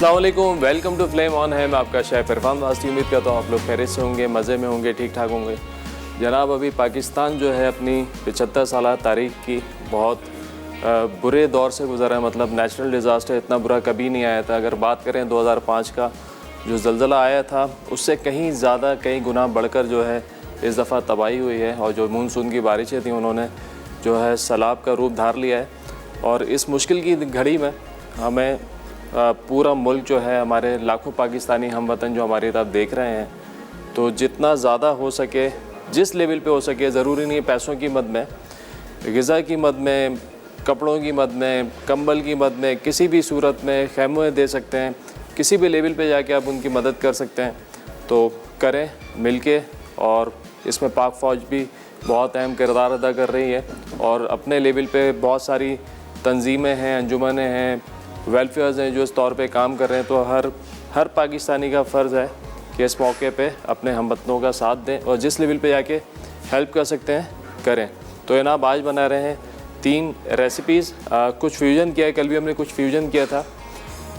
अस्सलाम वालेकुम, welcome to flame on है। मैं आपका शेफ इरफान वास्ती। उम्मीद करता हूँ आप लोग खैरियत से होंगे, मज़े में होंगे, ठीक ठाक होंगे। जनाब, अभी पाकिस्तान जो है अपनी 75 साल तारीख की बहुत बुरे दौर से गुजरा है। मतलब नेचुरल डिज़ास्टर इतना बुरा कभी नहीं आया था। अगर बात करें 2005 का जो ज़लज़ला आया था, उससे कहीं ज़्यादा कई गुना बढ़कर जो है इस दफ़ा तबाही हुई है। और जो मानसून की बारिशें थी उन्होंने जो है सैलाब का रूप धार लिया है। और इस मुश्किल की घड़ी में हमें पूरा मुल्क जो है, हमारे लाखों पाकिस्तानी हमवतन जो हमारी तरफ देख रहे हैं, तो जितना ज़्यादा हो सके, जिस लेवल पे हो सके, ज़रूरी नहीं है पैसों की मद में, ग़िज़ा की मद में, कपड़ों की मद में, कंबल की मद में, किसी भी सूरत में खैमे दे सकते हैं। किसी भी लेवल पे जाके आप उनकी मदद कर सकते हैं तो करें मिल के। और इसमें पाक फ़ौज भी बहुत अहम किरदार अदा कर रही है। और अपने लेवल पे बहुत सारी तंजीमें हैं, अंजुमनें हैं, वेलफेयर्स हैं जो इस तौर पे काम कर रहे हैं। तो हर पाकिस्तानी का फ़र्ज़ है कि इस मौके पे अपने हमवतनों का साथ दें और जिस लेवल पे जाके हेल्प कर सकते हैं करें। तो जनाब, आज बना रहे हैं 3 रेसिपीज़। कुछ फ्यूजन किया है, कल भी हमने कुछ फ्यूजन किया था।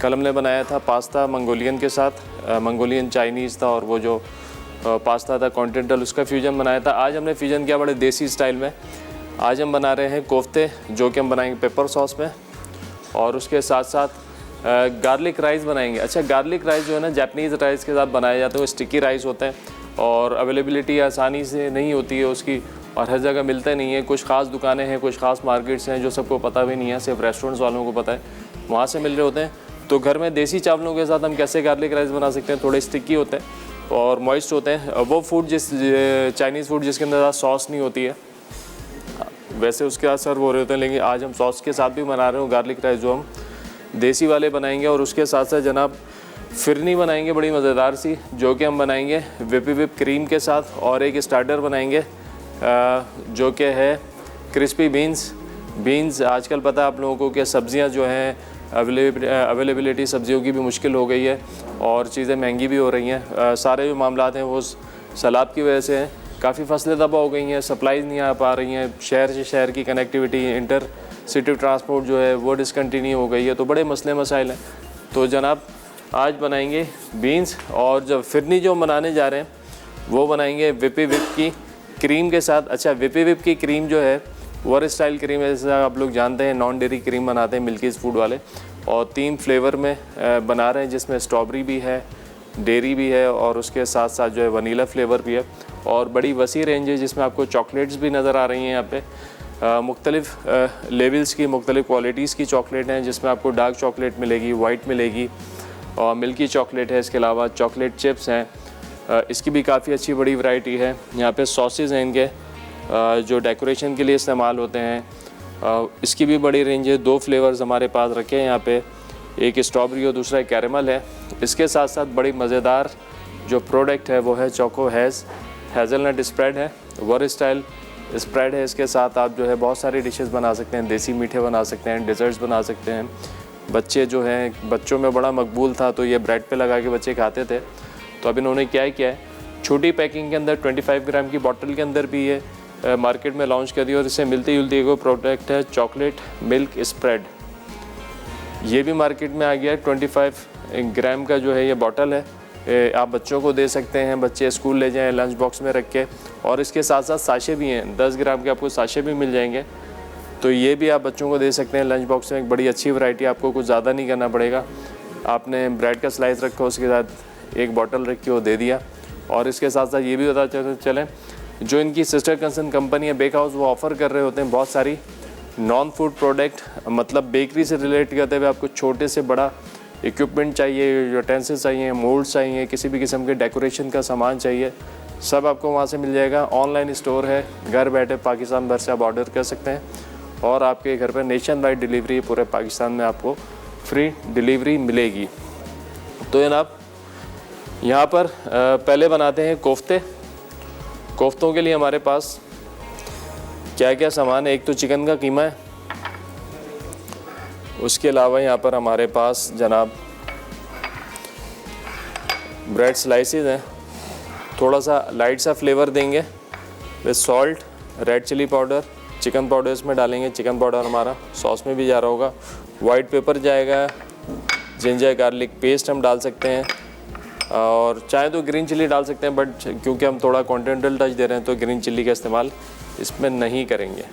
कल हमने बनाया था पास्ता मंगोलियन के साथ, मंगोलियन चाइनीज़ था, और वो जो पास्ता था कॉन्टिनेंटल, उसका फ्यूजन बनाया था। आज हमने फ्यूजन किया बड़े देसी स्टाइल में। आज हम बना रहे हैं कोफ्ते, जो कि हम बनाएंगे पेपर सॉस में, और उसके साथ साथ गार्लिक राइस बनाएंगे। अच्छा, गार्लिक राइस जो है ना, जापानीज़ राइस के साथ बनाया जाता है। वो स्टिकी राइस होते हैं और अवेलेबिलिटी आसानी से नहीं होती है उसकी, और हर जगह मिलता नहीं है। कुछ ख़ास दुकानें हैं, कुछ ख़ास मार्केट्स हैं जो सबको पता भी नहीं है, सिर्फ रेस्टोरेंट्स वालों को पता है, वहाँ से मिल रहे होते हैं। तो घर में देसी चावलों के साथ हम कैसे गार्लिक राइस बना सकते हैं? थोड़े स्टिकी होते हैं और मॉइस्ट होते हैं। वो फूड चाइनीज़ फूड जिसके अंदर सॉस नहीं होती है, वैसे उसके साथ सर्व हो रहे होते हैं, लेकिन आज हम सॉस के साथ भी बना रहे हो गार्लिक राइस, जो हम देसी वाले बनाएंगे। और उसके साथ साथ जनाब फिरनी बनाएंगे बड़ी मज़ेदार सी, जो कि हम बनाएंगे विप क्रीम के साथ। और एक स्टार्टर बनाएंगे जो कि है क्रिस्पी बीन्स। आजकल पता है आप लोगों को कि सब्ज़ियां जो हैं, अवेलेबिलिटी सब्ज़ियों की भी मुश्किल हो गई है और चीज़ें महंगी भी हो रही हैं। सारे जो मामलात हैं वो सैलाब की वजह से हैं। काफ़ी फसलें तबाह हो गई हैं, सप्लाईज़ नहीं आ पा रही हैं, शहर से शहर की कनेक्टिविटी, इंटर सिटी ट्रांसपोर्ट जो है वो डिसकंटिन्यू हो गई है। तो बड़े मसले मसाइल हैं। तो जनाब, आज बनाएंगे बीन्स, और जब फिरनी जो बनाने जा रहे हैं वो बनाएंगे विप की क्रीम के साथ। अच्छा, विप की क्रीम जो है वर स्टाइल क्रीम है, जैसे आप लोग जानते हैं नॉन डेयरी क्रीम बनाते हैं मिल्कीज़ फूड वाले, और 3 फ्लेवर में बना रहे हैं, जिसमें स्ट्रॉबेरी भी है, डेयरी भी है, और उसके साथ साथ जो है वनीला फ्लेवर भी है। और बड़ी वसी रेंज है जिसमें आपको चॉकलेट्स भी नज़र आ रही हैं यहाँ पे। मुख्तलिफ़ लेवल्स की, मुख्तलिफ़ क्वालिटीज़ की चॉकलेट हैं, जिसमें आपको डार्क चॉकलेट मिलेगी, वाइट मिलेगी, और मिल्की चॉकलेट है। इसके अलावा चॉकलेट चिप्स हैं, इसकी भी काफ़ी अच्छी बड़ी वैरायटी है। यहाँ पे सॉसेज हैं इनके जो डेकोरेशन के लिए इस्तेमाल होते हैं, इसकी भी बड़ी रेंज है। 2 फ्लेवर्स हमारे पास रखे हैं यहाँ पे, एक स्ट्रॉबेरी और दूसरा कैरेमल है। इसके साथ साथ बड़ी मज़ेदार जो प्रोडक्ट है वो है चोको हेज़लनट स्प्रेड है, वर स्टाइल स्प्रेड है। इसके साथ आप जो है बहुत सारी डिशेस बना सकते हैं, देसी मीठे बना सकते हैं, डिज़र्ट्स बना सकते हैं। बच्चे जो हैं, बच्चों में बड़ा मकबूल था, तो ये ब्रेड पे लगा के बच्चे खाते थे। तो अब इन्होंने क्या है छोटी पैकिंग के अंदर 25 ग्राम की बॉटल के अंदर भी ये मार्केट में लॉन्च कर दिया। और इससे मिलती जुलती एक प्रोडक्ट है चॉकलेट मिल्क स्प्रेड, ये भी मार्केट में आ गया है। 25 ग्राम का जो है ये बॉटल है, आप बच्चों को दे सकते हैं, बच्चे स्कूल ले जाएं लंच बॉक्स में रख के। और इसके साथ साथ साशे भी हैं, 10 ग्राम के आपको साशे भी मिल जाएंगे, तो ये भी आप बच्चों को दे सकते हैं लंच बॉक्स में। एक बड़ी अच्छी वैरायटी, आपको कुछ ज़्यादा नहीं करना पड़ेगा। आपने ब्रेड का स्लाइस रखा, उसके साथ एक बॉटल रखी, वो दे दिया। और इसके साथ साथ ये भी बता चलें, जो इनकी सिस्टर कंसर्न कंपनी है बेक हाउस, वो ऑफ़र कर रहे होते हैं बहुत सारी नॉन फूड प्रोडक्ट, मतलब बेकरी से रिलेट करते हुए आपको छोटे से बड़ा इक्विपमेंट चाहिए, यूटेंसिल्स चाहिए, मोल्ड्स चाहिए, किसी भी किस्म के डेकोरेशन का सामान चाहिए, सब आपको वहाँ से मिल जाएगा। ऑनलाइन स्टोर है, घर बैठे पाकिस्तान भर से आप ऑर्डर कर सकते हैं, और आपके घर पर नेशन वाइड डिलीवरी, पूरे पाकिस्तान में आपको फ्री डिलीवरी मिलेगी। तो जनाब, यहाँ पर पहले बनाते हैं कोफ्ते। कोफ्तों के लिए हमारे पास क्या क्या सामान है? एक तो चिकन का कीमा है, उसके अलावा यहाँ पर हमारे पास जनाब ब्रेड स्लाइसेस हैं, थोड़ा सा लाइट सा फ्लेवर देंगे with salt, red chilli powder, chicken powder इसमें डालेंगे। चिकन पाउडर हमारा सॉस में भी जा रहा होगा, वाइट पेपर जाएगा, जिंजर गार्लिक पेस्ट हम डाल सकते हैं, और चाहे तो ग्रीन चिल्ली डाल सकते हैं, बट क्योंकि हम थोड़ा कॉन्टिनेंटल टच दे रहे हैं तो ग्रीन चिल्ली का इस्तेमाल इसमें नहीं करेंगे।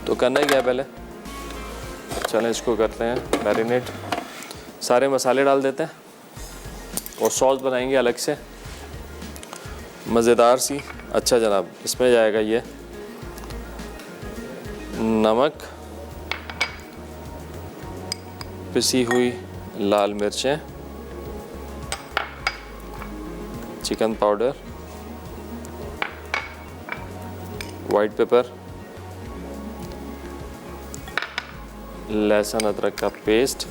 तो करना क्या है, पहले चलें इसको करते हैं मैरिनेट। सारे मसाले डाल देते हैं और सॉस बनाएंगे अलग से मज़ेदार सी। अच्छा जनाब, इसमें जाएगा ये नमक, पिसी हुई लाल मिर्चें, चिकन पाउडर, वाइट पेपर, लहसुन अदरक का पेस्ट।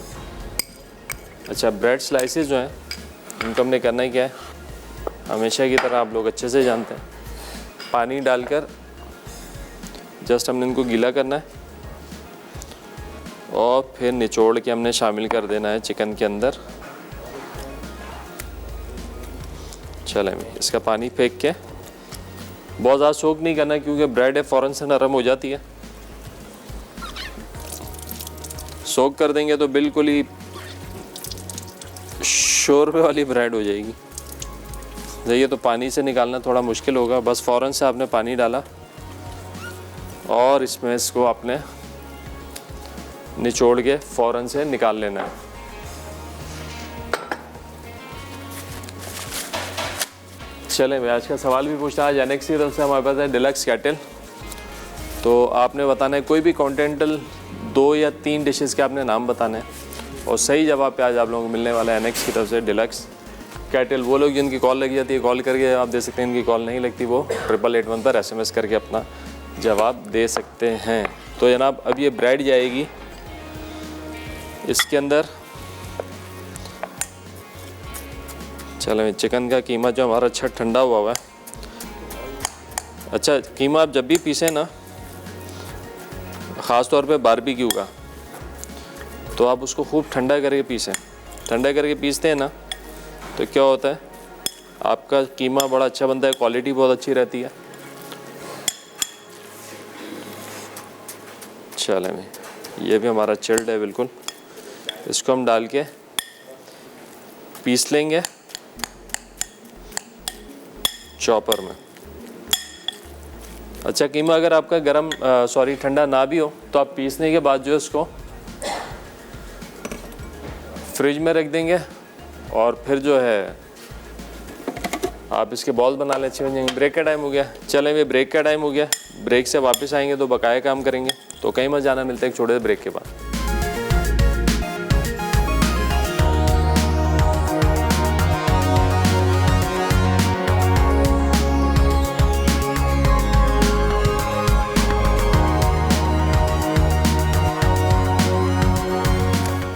अच्छा, ब्रेड स्लाइसेस जो हैं इनको हमने करना ही क्या है, हमेशा की तरह आप लोग अच्छे से जानते हैं, पानी डालकर जस्ट हमने इनको गीला करना है और फिर निचोड़ के हमने शामिल कर देना है चिकन के अंदर। चलें, इसका पानी फेंक के, बहुत ज़्यादा सोक नहीं करना क्योंकि ब्रेड है फ़ौरन से नरम हो जाती है। सोक कर देंगे तो बिल्कुल ही शोरबे वाली ब्रेड हो जाएगी। ये तो पानी से निकालना थोड़ा मुश्किल होगा, बस फ़ौरन से आपने पानी डाला और इसमें इसको आपने निचोड़ के फ़ौरन से निकाल लेना है। चलें भाई, आज का सवाल भी पूछना है। आज एनेक्स की तरफ से हमारे पास है डिलक्स कैटल। तो आपने बताना है कोई भी कॉन्टिनेंटल 2 या 3 डिशेस के आपने नाम बताने हैं और सही जवाब पे आज आप लोगों को मिलने वाला है एनेक्स की तरफ से डिलक्स कैटल। वो लोग जिनकी कॉल लग जाती है कॉल करके आप दे सकते हैं, इनकी कॉल नहीं लगती वो 8881 पर SMS करके अपना जवाब दे सकते हैं। तो जनाब अब ये ब्रेड जाएगी इसके अंदर। चलो, चिकन का कीमा जो हमारा अच्छा ठंडा हुआ है। अच्छा, कीमा आप जब भी पीसें ना, ख़ास तौर पे बारबेक्यू का, तो आप उसको खूब ठंडा करके पीसें। ठंडा करके पीसते हैं ना तो क्या होता है, आपका कीमा बड़ा अच्छा बनता है, क्वालिटी बहुत अच्छी रहती है। चलें भाई, ये भी हमारा चिल्ड है बिल्कुल। इसको हम डाल के पीस लेंगे चॉपर में। अच्छा, कीमा अगर आपका ठंडा ना भी हो तो आप पीसने के बाद जो है इसको फ्रिज में रख देंगे और फिर जो है आप इसके बॉल बना लें, अच्छे बन जाएंगे। ब्रेक का टाइम हो गया। चलें भाई, ब्रेक का टाइम हो गया। ब्रेक से वापस आएंगे तो बकाया काम करेंगे। तो कहीं मत जाना, मिलते हैं एक छोटे से ब्रेक के बाद।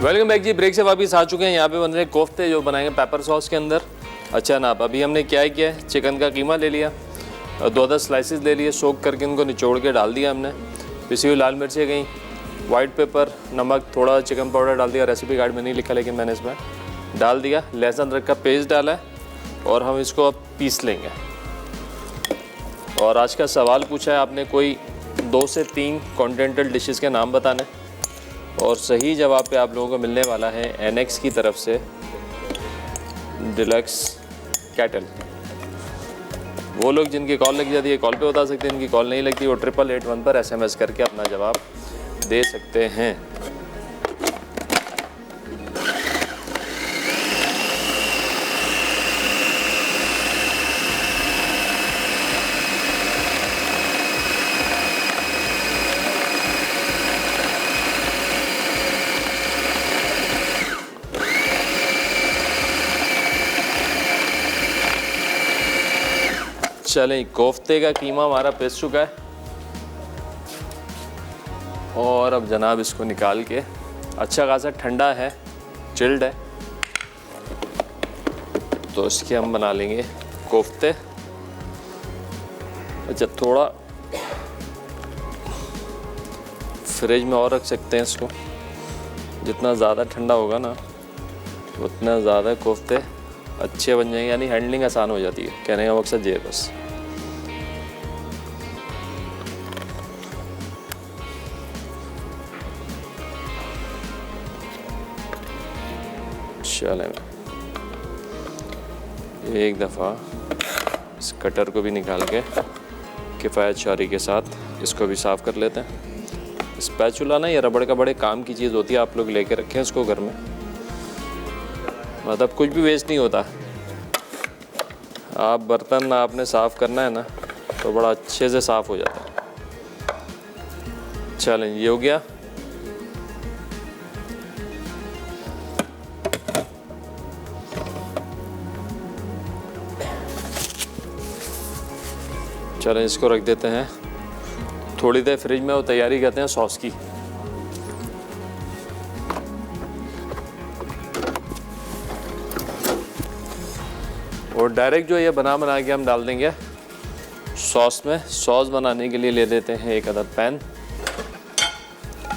वेलकम बैक जी। ब्रेक से वापस आ चुके हैं। यहाँ पे बन रहे हैं कोफ्ते जो बनाएंगे पेपर सॉस के अंदर। अच्छा ना, अभी हमने क्या किया है, चिकन का कीमा ले लिया, 2-10 स्लाइसेस ले लिए, सोक करके इनको निचोड़ के डाल दिया हमने। पिसी हुई लाल मिर्चें गई, वाइट पेपर, नमक, थोड़ा चिकन पाउडर डाल दिया। रेसिपी कार्ड में नहीं लिखा लेकिन मैंने इसमें डाल दिया। लहसुन अदरक का पेस्ट डाला है और हम इसको अब पीस लेंगे। और आज का सवाल पूछा है आपने कोई 2 से 3 कॉन्टिनेंटल डिशेस के नाम बताने, और सही जवाब पे आप लोगों को मिलने वाला है एनेक्स की तरफ से डिलक्स कैटल। वो लोग जिनकी कॉल लग जाती है कॉल पे बता सकते हैं, इनकी कॉल नहीं लगती वो 8881 पर SMS करके अपना जवाब दे सकते हैं। चलें, कोफ्ते का कीमा हमारा पिस चुका है और अब जनाब इसको निकाल के, अच्छा खासा ठंडा है, चिल्ड है, तो इसके हम बना लेंगे कोफ्ते। अच्छा, थोड़ा फ्रिज में और रख सकते हैं इसको, जितना ज़्यादा ठंडा होगा ना उतना ज़्यादा कोफ्ते अच्छे बन जाएंगे, यानी हैंडलिंग आसान हो जाती है। कहने का मकसद ये है बस। चलें, एक दफ़ा इस कटर को भी निकाल के किफ़ायत शारी के साथ इसको भी साफ़ कर लेते हैं। स्पैचुला ना ये रबड़ का बड़े काम की चीज़ होती है, आप लोग लेके रखें इसको घर में, मतलब कुछ भी वेस्ट नहीं होता। आप बर्तन आपने साफ़ करना है ना तो बड़ा अच्छे से साफ़ हो जाता है। चलें, ये हो गया। चलें, इसको रख देते हैं थोड़ी देर फ्रिज में और तैयारी करते हैं सॉस की। और डायरेक्ट जो ये बना के हम डाल देंगे सॉस में। सॉस बनाने के लिए ले लेते हैं एक अदद पैन।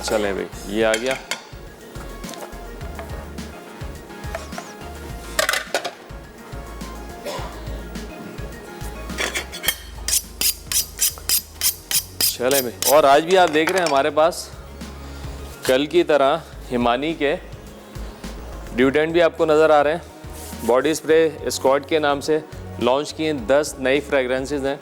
चलें भाई, ये आ गया। चलें भाई, और आज भी आप देख रहे हैं हमारे पास कल की तरह हिमानी के ड्यूडेंट भी आपको नज़र आ रहे हैं। बॉडी स्प्रे स्कॉट के नाम से लॉन्च किए 10 नई फ्रेगरेंसेस हैं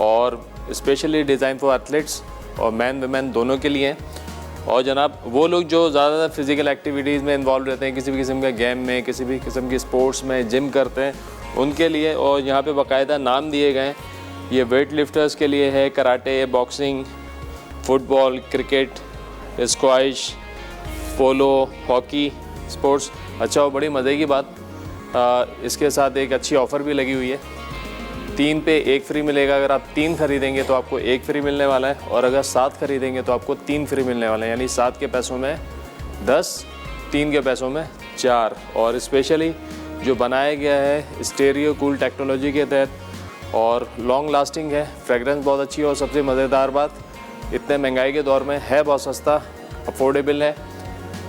और स्पेशली डिज़ाइन फॉर एथलीट्स और मैन वुमेन दोनों के लिए हैं। और जनाब वो लोग जो ज़्यादातर फिज़िकल एक्टिविटीज़ में इन्वॉल्व रहते हैं, किसी भी किस्म का गेम में, किसी भी किस्म की स्पोर्ट्स में, जिम करते हैं, उनके लिए। और यहाँ पे बाकायदा नाम दिए गए हैं। ये वेट लिफ्टर्स के लिए है, karate, boxing, football, cricket, squash, polo, hockey sports. अच्छा, और बड़ी मज़े की बात, इसके साथ एक अच्छी ऑफ़र भी लगी हुई है, 3 पे 1 फ्री मिलेगा। अगर आप 3 खरीदेंगे तो आपको 1 फ्री मिलने वाला है, और अगर 7 खरीदेंगे तो आपको 3 फ्री मिलने वाला है। यानी 7 के पैसों में 10, 3 के पैसों में 4। और स्पेशली जो बनाया गया है स्टीरियो कूल टेक्नोलॉजी के तहत और लॉन्ग लास्टिंग है, फ्रेगरेंस बहुत अच्छी है। और सबसे मज़ेदार बात, इतने महंगाई के दौर में है बहुत सस्ता, अफोर्डेबल है।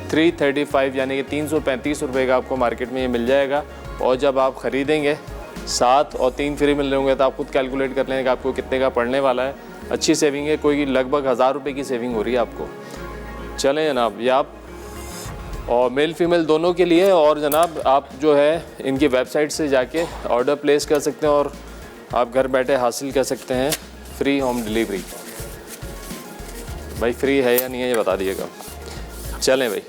335 यानी कि 335 रुपये का आपको मार्केट में ये मिल जाएगा। और जब आप ख़रीदेंगे 7 और 3 फ्री मिल रहे होंगे तो आप खुद कैलकुलेट कर लेंगे कि आपको कितने का पड़ने वाला है। अच्छी सेविंग है, कोई लगभग 1000 रुपये की सेविंग हो रही है आपको। चलें जनाब, ये आप और मेल फीमेल दोनों के लिए। और जनाब आप जो है इनकी वेबसाइट से जाके ऑर्डर प्लेस कर सकते हैं और आप घर बैठे हासिल कर सकते हैं फ्री होम डिलीवरी। भाई फ्री है या नहीं है ये बता दिएगा। चलें भाई,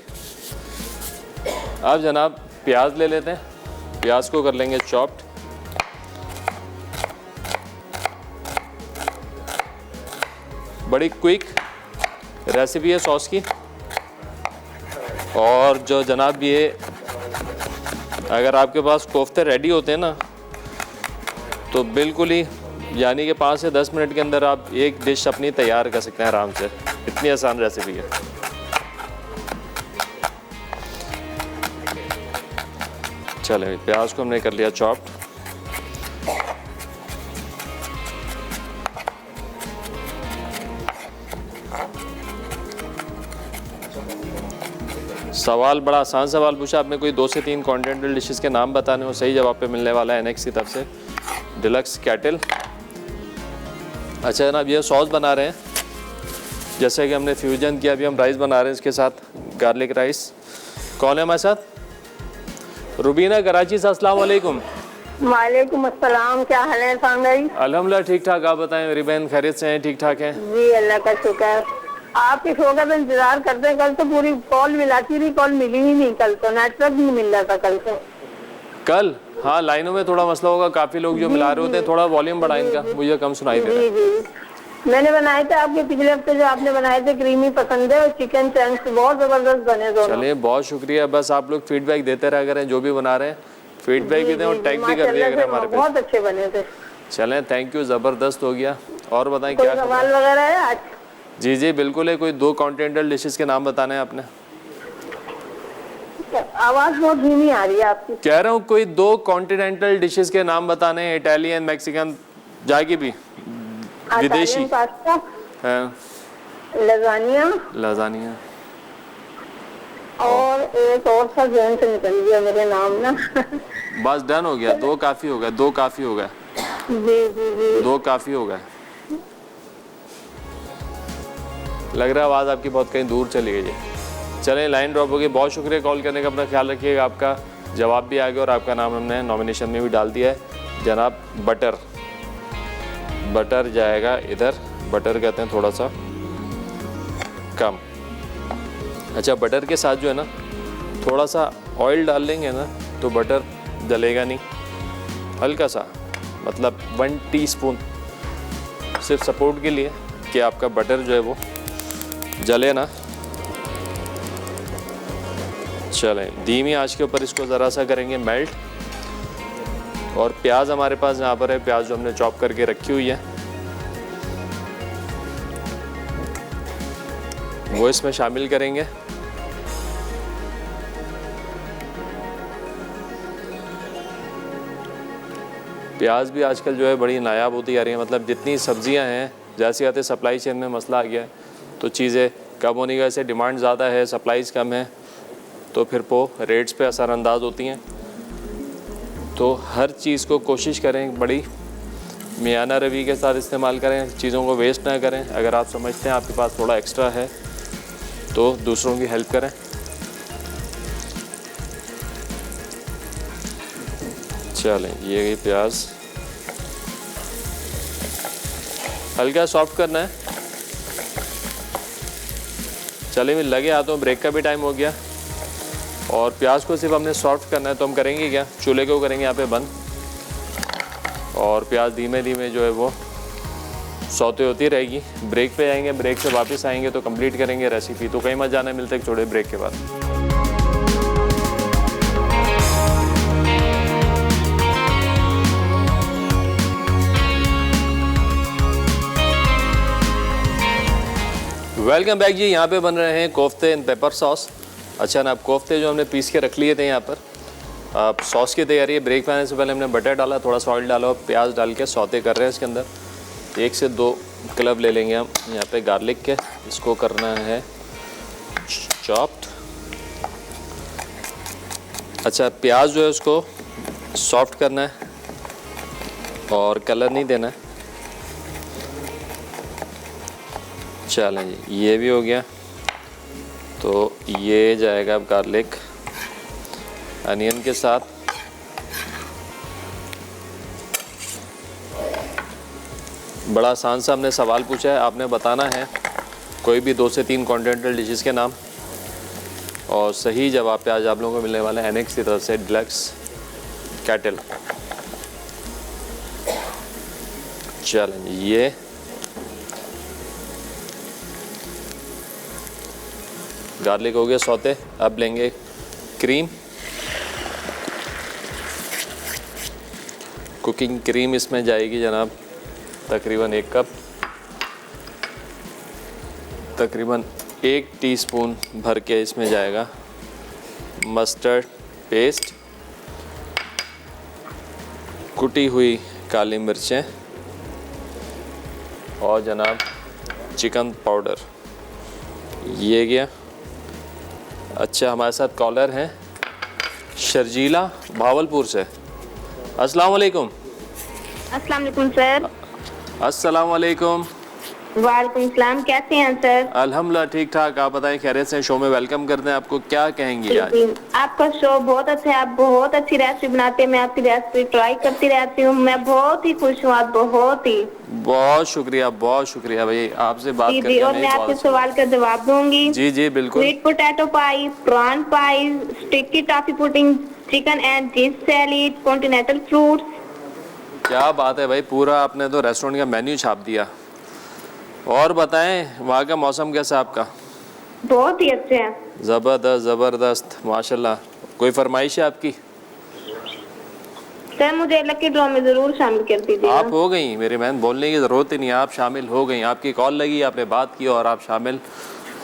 अब जनाब प्याज ले लेते हैं, प्याज को कर लेंगे चॉप्ड। बड़ी क्विक रेसिपी है सॉस की। और जो जनाब ये अगर आपके पास कोफ्ते रेडी होते हैं ना तो बिल्कुल ही यानी कि 5 से 10 मिनट के अंदर आप एक डिश अपनी तैयार कर सकते हैं आराम से। इतनी आसान रेसिपी है। चलें, प्याज को हमने कर लिया चॉप्ड। सवाल बड़ा आसान सवाल पूछा आपने, कोई 2 से 3 कॉन्टिनेंटल डिशेस के नाम बताने हो, सही जवाब पे मिलने वाला है एनेक्स की तरफ से डिलक्स कैटल। अच्छा जनाब, ये सॉस बना रहे हैं, जैसे कि हमने फ्यूजन किया, अभी हम राइस बना रहे हैं इसके साथ, गार्लिक राइस। कौन है हमारे साथ? रुबीना कराची से। अस्सलाम वालेकुम। वालेकुम अस्सलाम, क्या हाल है इरफान भाई? अल्हम्दुलिल्लाह ठीक ठाक, आप बताएं मेरी बहन खैरियत से हैं? ठीक ठाक हैं जी, अल्लाह का शुक्र। आपकी शो का तो इंतजार करते हैं, कल तो पूरी कॉल मिलाती रही, कॉल मिली ही नहीं, कल तो नेटवर्क नहीं मिल रहा था कल तो। कल हाँ, लाइनों में थोड़ा मसला होगा, काफ़ी लोग जो मिला रहे होते हैं, थोड़ा वॉल्यूम बढ़ाएं इनका, मुझे कम सुनाई दे रहा है। जी जी, मैंने बनाए थे आपके पिछले हफ्ते, जो आपने बनाए थे क्रीमी पसंद है, और चिकन चंक्स बहुत जबरदस्त बने दोनों। चलिए बहुत शुक्रिया, बस आप लोग फीडबैक देते रह करें, जो भी बना रहे हैं फीडबैक भी दें और टैग भी कर दिया करें हमारे पे। बहुत अच्छे बने थे। चलें, थैंक यू, ज़बरदस्त हो गया। और बताएं कोई क्या सवाल वगैरह है आज? जी जी बिल्कुल है। कोई 2 कॉन्टिनेंटल डिशेस के नाम बताने हैं आपने? आवाज बहुत धीमी आ रही है आपकी। कह रहा हूँ कोई 2 कॉन्टिनेंटल डिशेस के नाम बताने हैं, इटालियन, मैक्सिकन, जाके भी विदेशी। पास्ता, हाँ, लजानिया और एक और सा जहन से निकल गया मेरे नाम ना। बस डन हो गया, 2 काफ़ी हो गया, 2 काफ़ी हो गया। जी जी जी, 2 काफ़ी हो गया। लग रहा है आवाज़ आपकी बहुत कहीं दूर चली गई है। चलें, लाइन ड्रॉप हो गई। बहुत शुक्रिया कॉल करने का, अपना ख्याल रखिएगा आपका। जवाब भी आ गया और आपका नाम हमने नॉमिनेशन में भी डाल दिया है जनाब। बटर जाएगा इधर, बटर कहते हैं थोड़ा सा कम। अच्छा, बटर के साथ जो है ना थोड़ा सा ऑयल डाल लेंगे ना तो बटर जलेगा नहीं, हल्का सा, मतलब 1 टीस्पून, सिर्फ सपोर्ट के लिए कि आपका बटर जो है वो जले ना। चलें, धीमी आंच के ऊपर इसको ज़रा सा करेंगे मेल्ट। और प्याज हमारे पास यहाँ पर है, प्याज जो हमने चॉप करके रखी हुई है वो इसमें शामिल करेंगे। प्याज भी आजकल जो है बड़ी नायाब होती जा रही है, मतलब जितनी सब्जियां हैं जैसे आते सप्लाई चेन में मसला आ गया है तो चीज़ें कम होने की वजह से डिमांड ज़्यादा है, सप्लाईज़ कम है, तो फिर वो रेट्स पे असरअंदाज होती हैं। तो हर चीज़ को कोशिश करें बड़ी मियाना रवि के साथ इस्तेमाल करें, चीज़ों को वेस्ट ना करें। अगर आप समझते हैं आपके पास थोड़ा एक्स्ट्रा है तो दूसरों की हेल्प करें। चलें, ये गई प्याज, हल्का सॉफ्ट करना है। चलिए, मैं लगे हाथों, ब्रेक का भी टाइम हो गया और प्याज को सिर्फ हमने सॉफ्ट करना है। तो हम करेंगे क्या, चूल्हे को करेंगे यहाँ पे बंद और प्याज धीमे धीमे जो है वो सौते होती रहेगी। ब्रेक पे आएंगे, ब्रेक से वापस आएंगे तो कंप्लीट करेंगे रेसिपी। तो कहीं मत जाना, मिलते हैं छोटे ब्रेक के बाद। वेलकम बैक जी। यहाँ पे बन रहे हैं कोफ्ते इन पेपर सॉस। अच्छा ना, अब कोफ्ते जो हमने पीस के रख लिए थे यहाँ पर, अब सॉस की तैयारी है। ब्रेक पे आने से पहले हमने बटर डाला, थोड़ा सा ऑयल डाला और प्याज डाल के सौते कर रहे हैं। इसके अंदर 1 से 2 क्लब ले लेंगे हम यहाँ पे गार्लिक के, इसको करना है चॉप्ड। अच्छा, प्याज जो है उसको सॉफ्ट करना है और कलर नहीं देना है। चलें जी, ये भी हो गया। तो ये जाएगा अब गार्लिक अनियन के साथ। बड़ा आसान सा हमने सवाल पूछा है, आपने बताना है कोई भी 2 से 3 कॉन्टिनेंटल डिशेस के नाम और सही जवाब पे आज आप लोगों को मिलने वाला है एनेक्स की तरफ से डिलक्स कैटल। चलें, ये गार्लिक हो गया सौते। अब लेंगे क्रीम, कुकिंग क्रीम इसमें जाएगी जनाब तकरीबन 1 कप, तकरीबन 1 टीस्पून भर के इसमें जाएगा मस्टर्ड पेस्ट, कुटी हुई काली मिर्चें और जनाब चिकन पाउडर। ये गया। अच्छा, हमारे साथ कॉलर हैं शर्जीला भावलपुर से। अस्सलाम वालेकुम। अस्सलाम वालेकुम सर। अस्सलाम वालेकुम। वालेकुम सलाम, कैसे हैं सर? अल्हम्दुलिल्लाह ठीक ठाक, आप बताएं खैरियत से? शो में वेलकम करते हैं आपको। क्या कहेंगी आज? आपका शो बहुत अच्छा है, आप बहुत अच्छी रेसिपी बनाते हैं। मैं आपकी रेसिपी ट्राई करती रहती हूँ, मैं बहुत ही खुश हूँ, आप बहुत ही। बहुत शुक्रिया भाई, आपसे बात करके। और मैं आपके सवाल का जवाब दूंगी। जी जी बिल्कुल। Sweet potato pie, prawn pie, sticky toffee pudding, chicken and cheese salad, continental fruits. क्या बात है भाई, पूरा आपने तो रेस्टोरेंट का मेन्यू छाप दिया। और बताएं वहाँ का मौसम कैसा है आपका? बहुत ही अच्छे हैं। ज़बरदस्त माशाल्लाह। कोई फरमाइश है आपकी? सर मुझे लकी ड्रॉ में जरूर शामिल कर दीजिए। आप हो गई, मेरी बहन, बोलने की ज़रूरत ही नहीं, आप शामिल हो गई। आपकी कॉल लगी, आपने बात की और आप शामिल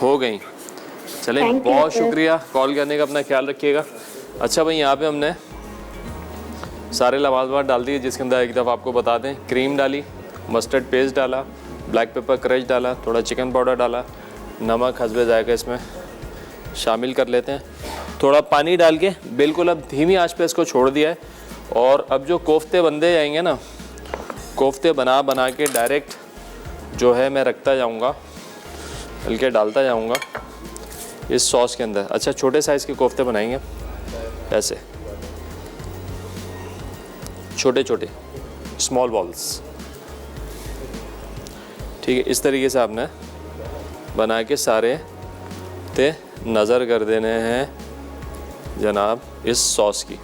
हो गई। चलें, बहुत शुक्रिया कॉल करने का, अपना ख्याल रखिएगा। अच्छा भाई, यहाँ पे हमने सारे लवाजमात डाल दिए, जिसके अंदर एक दफ़ा आपको बता दें, क्रीम डाली, मस्टर्ड पेस्ट डाला, ब्लैक पेपर क्रश डाला, थोड़ा चिकन पाउडर डाला, नमक हस्बे जायका इसमें शामिल कर लेते हैं, थोड़ा पानी डाल के बिल्कुल अब धीमी आंच पे इसको छोड़ दिया है। और अब जो कोफ्ते बनते जाएंगे ना, कोफ्ते बना के डायरेक्ट जो है मैं रखता जाऊंगा, हल्के डालता जाऊंगा इस सॉस के अंदर। अच्छा, छोटे साइज़ के कोफ्ते बनाएंगे ऐसे, छोटे छोटे स्मॉल बॉल्स, ठीक है। इस तरीके से आपने बना के सारे ते नज़र कर देने हैं जनाब इस सॉस की।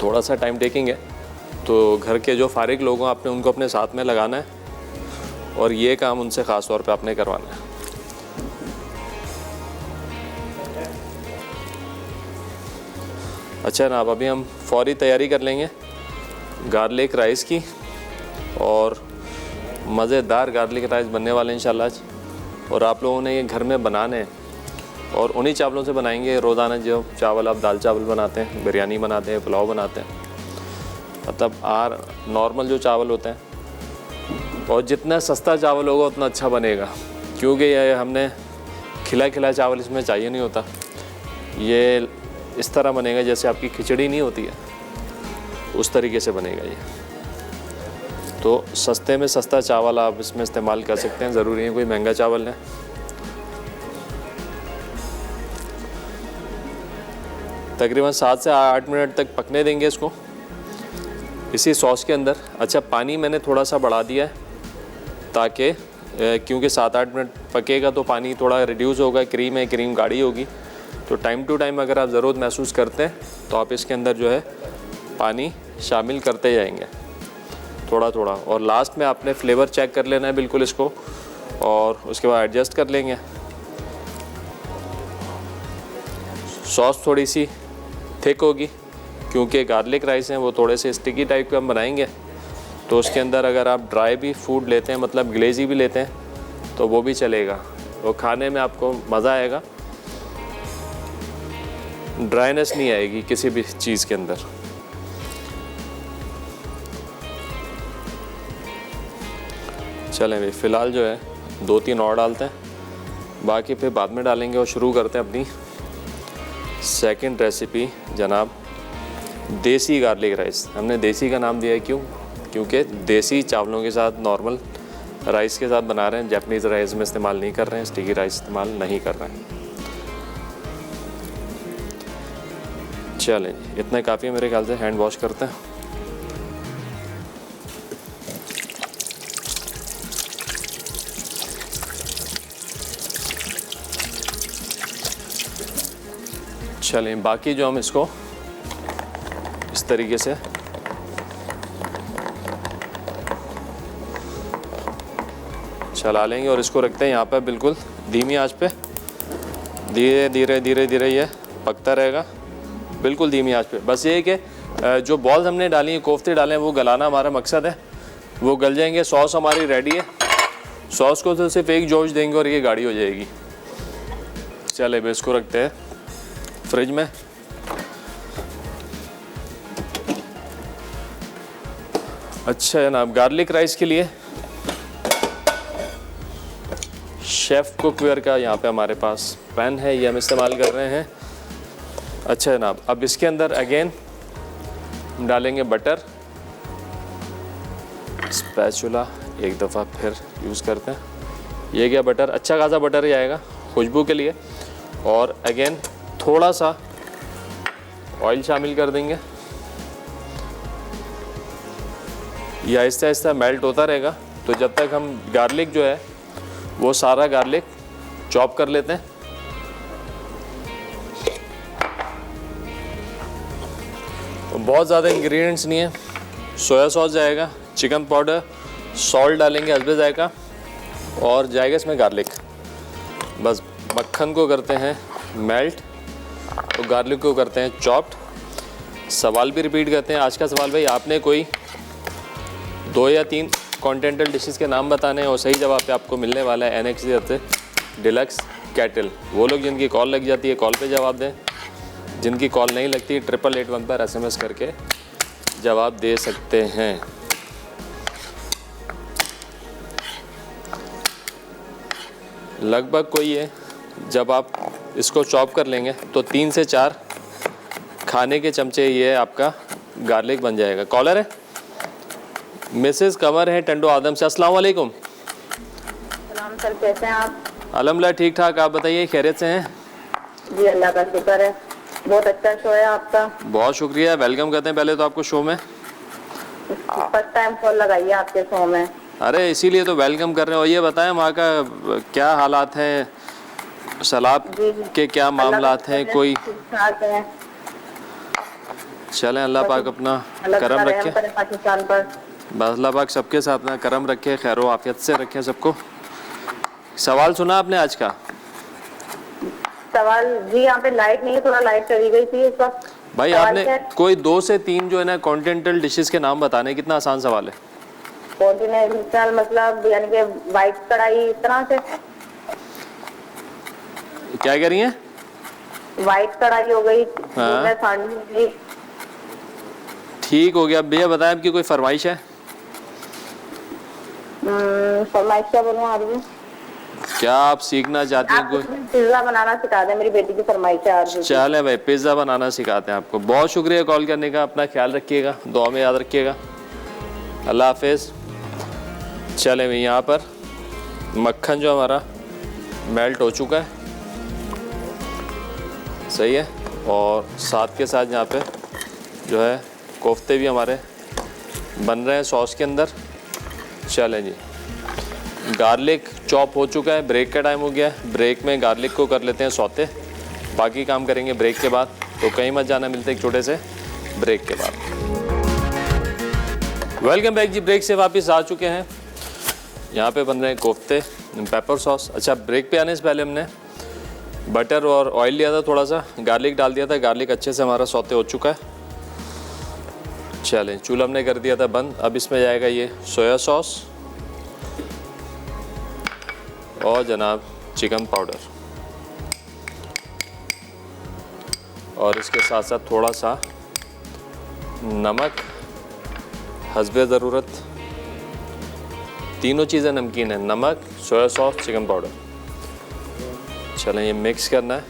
थोड़ा सा टाइम टेकिंग है, तो घर के जो फारिग लोग हैं आपने उनको अपने साथ में लगाना है और ये काम उनसे ख़ास तौर पे आपने करवाना है। अच्छा जनाब, अभी हम फौरी तैयारी कर लेंगे गार्लिक राइस की, और मज़ेदार गार्लिक राइस बनने वाले हैं इंशाल्लाह आज। और आप लोगों ने ये घर में बनाने हैं और उन्हीं चावलों से बनाएंगे। रोज़ाना जो चावल आप दाल चावल बनाते हैं, बिरयानी बनाते हैं, पुलाव बनाते हैं, मतलब नॉर्मल जो चावल होते हैं, और जितना सस्ता चावल होगा उतना अच्छा बनेगा, क्योंकि ये हमने खिला खिला चावल इसमें चाहिए नहीं होता। ये इस तरह बनेगा जैसे आपकी खिचड़ी नहीं होती है, उस तरीके से बनेगा ये। तो सस्ते में सस्ता चावल आप इसमें इस्तेमाल कर सकते हैं, ज़रूरी है कोई महंगा चावल लें। तकरीबन 7 से 8 मिनट तक पकने देंगे इसको इसी सॉस के अंदर। अच्छा, पानी मैंने थोड़ा सा बढ़ा दिया है ताकि क्योंकि 7-8 मिनट पकेगा तो पानी थोड़ा रिड्यूस होगा। क्रीम है, क्रीम गाढ़ी होगी, तो टाइम टू टाइम अगर आप ज़रूरत महसूस करते हैं तो आप इसके अंदर जो है पानी शामिल करते जाएंगे थोड़ा थोड़ा। और लास्ट में आपने फ्लेवर चेक कर लेना है बिल्कुल इसको, और उसके बाद एडजस्ट कर लेंगे। सॉस थोड़ी सी थिक होगी क्योंकि गार्लिक राइस हैं वो थोड़े से स्टिकी टाइप का हम बनाएंगे, तो उसके अंदर अगर आप ड्राई भी फूड लेते हैं, मतलब ग्लेजी भी लेते हैं, तो वो भी चलेगा, वो खाने में आपको मज़ा आएगा, ड्राइनेस नहीं आएगी किसी भी चीज़ के अंदर। चलें भाई, फ़िलहाल जो है 2-3 और डालते हैं, बाकी फिर बाद में डालेंगे। और शुरू करते हैं अपनी सेकंड रेसिपी जनाब, देसी गार्लिक राइस। हमने देसी का नाम दिया है क्यों? क्योंकि देसी चावलों के साथ नॉर्मल राइस के साथ बना रहे हैं, जापानीज़ राइस में इस्तेमाल नहीं कर रहे हैं, स्टिकी राइस इस्तेमाल नहीं कर रहे हैं। चलें, इतना काफ़ी है मेरे ख्याल से। हैंड वॉश करते हैं। चलें, बाकी जो हम इसको इस तरीके से चला लेंगे और इसको रखते हैं यहाँ पर बिल्कुल धीमी आंच पे। धीरे धीरे धीरे धीरे ये पकता रहेगा, बिल्कुल धीमी आंच पे। बस ये है कि जो बॉल्स हमने डाली हैं, कोफ्ते डाले हैं, वो गलाना हमारा मकसद है। वो गल जाएंगे। सॉस हमारी रेडी है। सॉस को तो सिर्फ एक जोश देंगे और ये गाढ़ी हो जाएगी। चले भाई, इसको रखते हैं फ्रिज में। अच्छा जनाब, गार्लिक राइस के लिए शेफ़ कुकवेयर का यहाँ पे हमारे पास पैन है, ये हम इस्तेमाल कर रहे हैं। अच्छा जनाब, अब इसके अंदर अगेन हम डालेंगे बटर। स्पैचुला एक दफ़ा फिर यूज़ करते हैं। ये क्या बटर, अच्छा खासा बटर ही आएगा खुशबू के लिए। और अगेन थोड़ा सा ऑयल शामिल कर देंगे। ये आहिस्ता आहिस्ता मेल्ट होता रहेगा, तो जब तक हम गार्लिक जो है वो सारा गार्लिक चॉप कर लेते हैं। तो बहुत ज़्यादा इंग्रेडिएंट्स नहीं है। सोया सॉस जाएगा, चिकन पाउडर, सॉल्ट डालेंगे हस्बे जाएगा, और जाएगा इसमें गार्लिक। बस मक्खन को करते हैं मेल्ट, तो गार्लिक को करते हैं चॉप्ड। सवाल भी रिपीट करते हैं। आज का सवाल भाई, आपने कोई 2 या 3 कॉन्टिनेंटल डिशेस के नाम बताने हैं और सही जवाब पे आपको मिलने वाला है NX से डिलक्स कैटल। वो लोग जिनकी कॉल लग जाती है कॉल पे जवाब दें, जिनकी कॉल नहीं लगती 8881 पर SMS करके जवाब दे सकते हैं। लगभग कोई है, जब आप इसको चॉप कर लेंगे तो 3 से 4 खाने के चमचे ये आपका गार्लिक बन जाएगा। कॉलर है मिसेस कमर है टंडो आदम से। अस्सलाम वालेकुम। सलाम सर, कैसे हैं आप? अल्हम्दुलिल्लाह ठीक ठाक, आप बताइए खैरियत से हैं? जी अल्लाह का शुक्र है, बहुत अच्छा शो है आपका। बहुत शुक्रिया, वेलकम करते हैं पहले तो आपको शो में। फर्स्ट टाइम कॉल लगाई है आपके शो में। अरे इसीलिए तो वेलकम कर रहे हो। और ये बताएं वहाँ का क्या हालात हैं, सैलाब के क्या मामलात हैं? कोई ठीक-ठाक है। चलें, अल्लाह पाक अपना अल्लाह करम ताला रखे। रहम करे पाकिस्तान पर। बस अल्लाह पाक सबके साथ अपना करम रखे, खैर व आफियत से रखे सबको। सवाल सुना आपने आज का? सवाल जी, यहाँ पे लाइट नहीं है, थोड़ा लाइट चली गई थी इस वक्त। भाई सवाल आपने क्या है? कोई 2 से 3 जो है ना कॉन्टिनेंटल डिशेस के नाम बताने, कितना आसान सवाल है। कॉन्टिनेंटल मतलब यानी कि वाइट कढ़ाई इस तरह से। क्या कह रही हैं? वाइट कढ़ाई हो गई, हाँ। दूध में सांडनी हो गई। ठीक हो गया। भैया बताएं आपकी कोई फरमाइश है? फरमाइश क्या बनवा रही हूँ? क्या आप सीखना चाहती हैं आप कोई? पिज्जा बनाना सिखा दें, मेरी बेटी की फरमाइश है आज। चले भाई, पिज़्ज़ा बनाना सिखाते हैं आपको। बहुत शुक्रिया कॉल करने का, अपना ख्याल रखिएगा, दुआ में याद रखिएगा। अल्लाह हाफिज़। चले भाई, यहाँ पर मक्खन जो हमारा मेल्ट हो चुका है, सही है। और साथ के साथ यहाँ पे जो है कोफ्ते भी हमारे बन रहे हैं सॉस के अंदर। चलें जी, गार्लिक चॉप हो चुका है, ब्रेक का टाइम हो गया है। ब्रेक में गार्लिक को कर लेते हैं सौते, बाकी काम करेंगे ब्रेक के बाद। तो कहीं मत जाना, मिलते हैं एक छोटे से ब्रेक के बाद। वेलकम बैक जी, ब्रेक से वापस आ चुके हैं। यहाँ पे बन रहे हैं कोफ्ते पेपर सॉस। अच्छा, ब्रेक पे आने से पहले हमने बटर और ऑयल लिया था, थोड़ा सा गार्लिक डाल दिया था। गार्लिक अच्छे से हमारा सौते हो चुका है। चलें, चूल्हा हमने कर दिया था बंद। अब इसमें जाएगा ये सोया सॉस और जनाब चिकन पाउडर, और इसके साथ साथ थोड़ा सा नमक हस्बे ज़रूरत। तीनों चीज़ें नमकीन है, नमक, सोया सॉस, चिकन पाउडर। चलें, ये मिक्स करना है।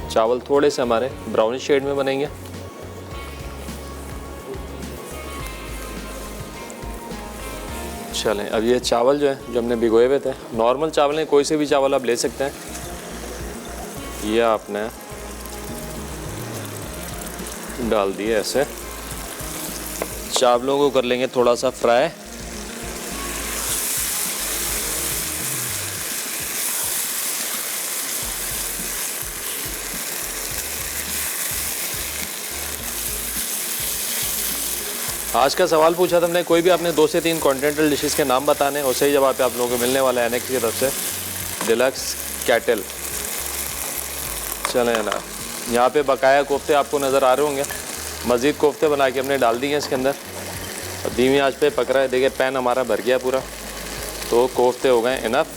चावल थोड़े से हमारे ब्राउनिश शेड में बनेंगे। चलें, अब ये चावल जो है, जो हमने भिगोए हुए थे, नॉर्मल चावल हैं, कोई से भी चावल आप ले सकते हैं। ये आपने डाल दिए ऐसे। चावलों को कर लेंगे थोड़ा सा फ्राई। आज का सवाल पूछा था हमने, कोई भी आपने 2 से 3 कॉन्टिनेंटल डिशेस के नाम बताने, और सही जवाब आप लोगों को मिलने वाला है एनेक्स की तरफ से डिलक्स कैटल। चलें ना, यहाँ पे बकाया कोफ्ते आपको नज़र आ रहे होंगे। मज़ीद कोफ्ते बना के हमने डाल दिए हैं इसके अंदर। धीमी आंच पे पक रहा है। देखिए पैन हमारा भर गया पूरा, तो कोफ्ते हो गए इनफ।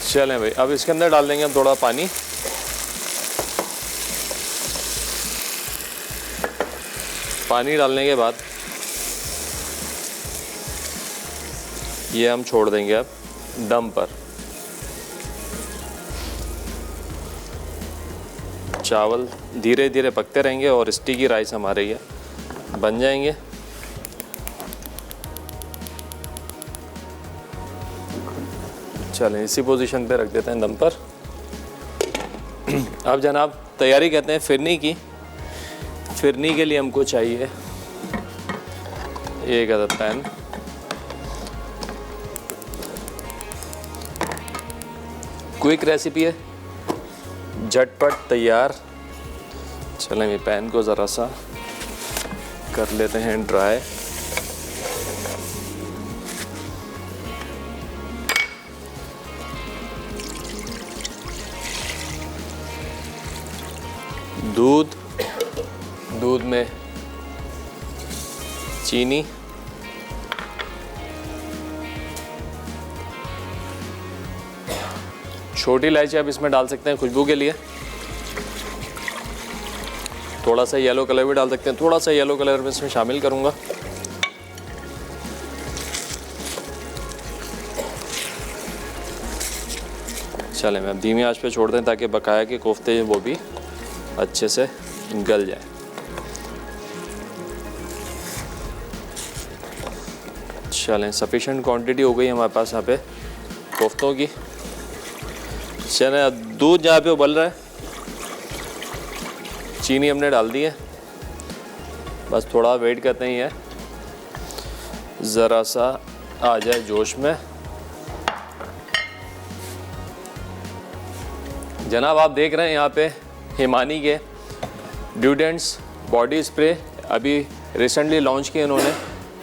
चलें भाई, अब इसके अंदर डाल देंगे हम थोड़ा पानी। पानी डालने के बाद ये हम छोड़ देंगे अब दम पर। चावल धीरे धीरे पकते रहेंगे और स्टिकी राइस हमारे ये बन जाएंगे। चलें, इसी पोजीशन पे रख देते हैं दम पर। अब जनाब तैयारी कहते हैं फिरनी की। फिरनी के लिए हमको चाहिए एक अदद पैन, क्विक रेसिपी है, झटपट तैयार। चलें, ये पैन को ज़रा सा कर लेते हैं ड्राई। दूध में चीनी, छोटी इलायची आप इसमें डाल सकते हैं खुशबू के लिए। थोड़ा सा येलो कलर भी डाल सकते हैं, थोड़ा सा येलो कलर में इसमें शामिल करूंगा। चलें, मैं धीमी आंच पे छोड़ दें ताकि बकाया के कोफ्ते वो भी अच्छे से गल जाए। चलें, सफिशेंट क्वांटिटी हो गई हमारे पास यहाँ पे कोफ्तों की। चलें, दूध जहाँ पे उबल रहा है, चीनी हमने डाल दी है। बस थोड़ा वेट करते ही है, ज़रा सा आ जाए जोश में। जनाब आप देख रहे हैं यहाँ पे हिमानी के ड्यूडेंट्स बॉडी स्प्रे अभी रिसेंटली लॉन्च किए इन्होंने।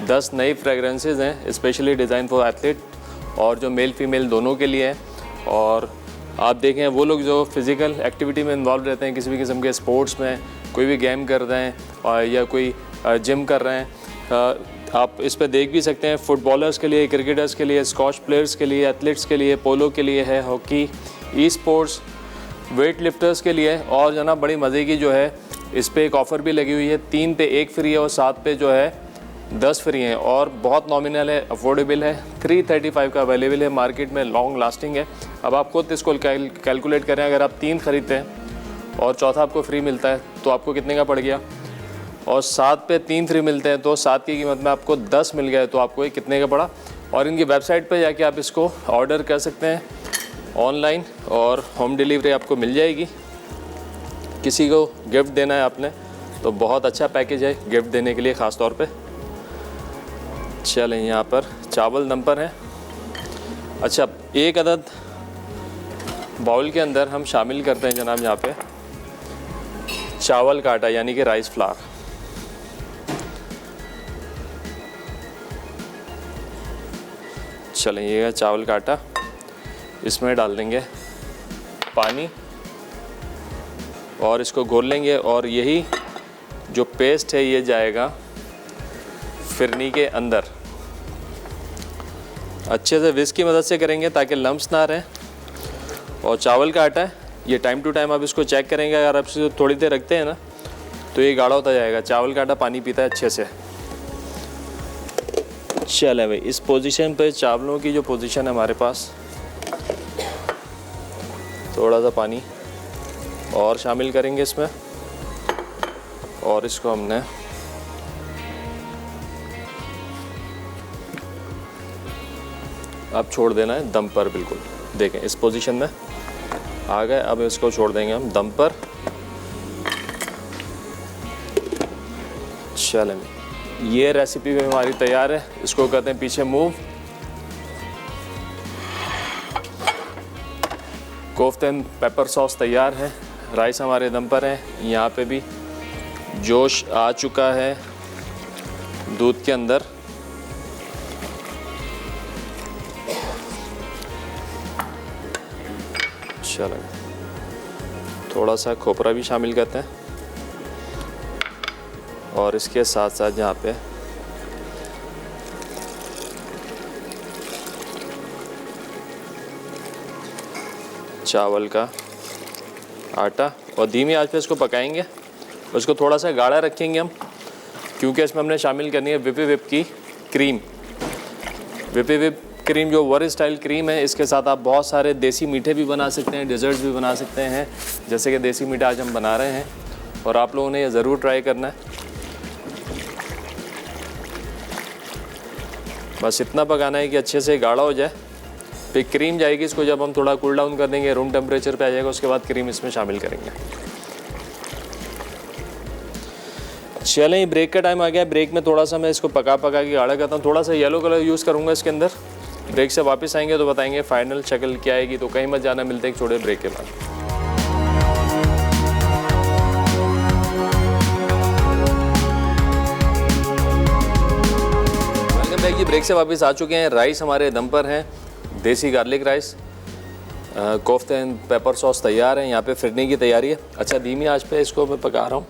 10 नई फ्रेगरेंसेज हैं स्पेशली डिज़ाइन फॉर एथलीट और जो मेल फीमेल दोनों के लिए हैं। और आप देखें वो लोग जो फिज़िकल एक्टिविटी में इन्वॉल्व रहते हैं, किसी भी किस्म के स्पोर्ट्स में, कोई भी गेम कर रहे हैं और या कोई जिम कर रहे हैं, आप इस पे देख भी सकते हैं। फुटबॉलर्स के लिए, क्रिकेटर्स के लिए, स्क्वॉश प्लेयर्स के लिए, एथलीट्स के लिए, पोलो के लिए है, hockey, e sports, weight lifters के लिए। और जना बड़ी मज़े की जो है इस पर एक ऑफ़र भी लगी हुई है, 3 पे 1 फ्री है और 7 पे जो है 10 फ्री हैं और बहुत नॉमिनल है, अफोर्डेबल है। 335 का अवेलेबल है मार्केट में, लॉन्ग लास्टिंग है। अब आप खुद इसको कैलकुलेट करें, अगर आप 3 ख़रीदते हैं और चौथा आपको फ्री मिलता है तो आपको कितने का पड़ गया, और 7 पे 3 फ्री मिलते हैं तो 7 की कीमत में आपको 10 मिल गया तो आपको ये कितने का पड़ा। और इनकी वेबसाइट पे जाके आप इसको ऑर्डर कर सकते हैं ऑनलाइन और होम डिलीवरी आपको मिल जाएगी। किसी को गिफ्ट देना है आपने तो बहुत अच्छा पैकेज है गिफ्ट देने के लिए ख़ास तौर पे। चलें, यहाँ पर चावल दम पर हैं। अच्छा, एक अदद बाउल के अंदर हम शामिल करते हैं जनाब यहाँ पे चावल का आटा यानी कि राइस फ्लावर। चलें, ये चावल का आटा, इसमें डाल देंगे पानी और इसको घोल लेंगे। और यही जो पेस्ट है ये जाएगा फिरनी के अंदर। अच्छे से विस्क की मदद से करेंगे ताकि लम्स ना रहें। और चावल का आटा है ये टाइम टू टाइम आप इसको चेक करेंगे, अगर आप इसे थोड़ी देर रखते हैं ना तो ये गाढ़ा होता जाएगा। चावल का आटा पानी पीता है अच्छे से। चले भाई, इस पोजीशन पे चावलों की जो पोजीशन है हमारे पास, थोड़ा सा पानी और शामिल करेंगे इसमें और इसको हमने अब छोड़ देना है दम पर। बिल्कुल देखें इस पोजीशन में आ गए। अब इसको छोड़ देंगे हम दम पर। चलें, ये रेसिपी भी हमारी तैयार है। इसको कहते हैं पीछे मूव। कोफ्ते एंड पेपर सॉस तैयार है, राइस हमारे दम पर है। यहाँ पे भी जोश आ चुका है दूध के अंदर। चलो, थोड़ा सा खोपरा भी शामिल करते हैं और इसके साथ साथ यहाँ पे चावल का आटा और धीमी आंच पे इसको पकाएंगे। उसको थोड़ा सा गाढ़ा रखेंगे हम, क्योंकि इसमें हमने शामिल करनी है विपी विप की क्रीम। विपी विप क्रीम जो वर स्टाइल क्रीम है, इसके साथ आप बहुत सारे देसी मीठे भी बना सकते हैं, डिज़र्ट्स भी बना सकते हैं। जैसे कि देसी मीठा आज हम बना रहे हैं और आप लोगों ने ये ज़रूर ट्राई करना है। बस इतना पकाना है कि अच्छे से गाढ़ा हो जाए, फिर क्रीम जाएगी। इसको जब हम थोड़ा कूल डाउन कर देंगे, रूम टेम्परेचर पे आ जाएगा, उसके बाद क्रीम इसमें शामिल करेंगे। चलें, ब्रेक का टाइम आ गया। ब्रेक में थोड़ा सा मैं इसको पका के गाढ़ा करता हूँ। थोड़ा सा येलो कलर यूज़ करूँगा इसके अंदर। ब्रेक से वापस आएंगे तो बताएंगे फाइनल शक्ल क्या आएगी। तो कहीं मत जाना, मिलते हैं एक छोटे ब्रेक के बाद। वेलकम बैक जी, ब्रेक से वापस आ चुके हैं। राइस हमारे दम पर हैं, देसी गार्लिक राइस। कोफ्ते एंड पेपर सॉस तैयार है। यहाँ पे फिरनी की तैयारी है। अच्छा, धीमी आंच पे इसको मैं पका रहा हूँ।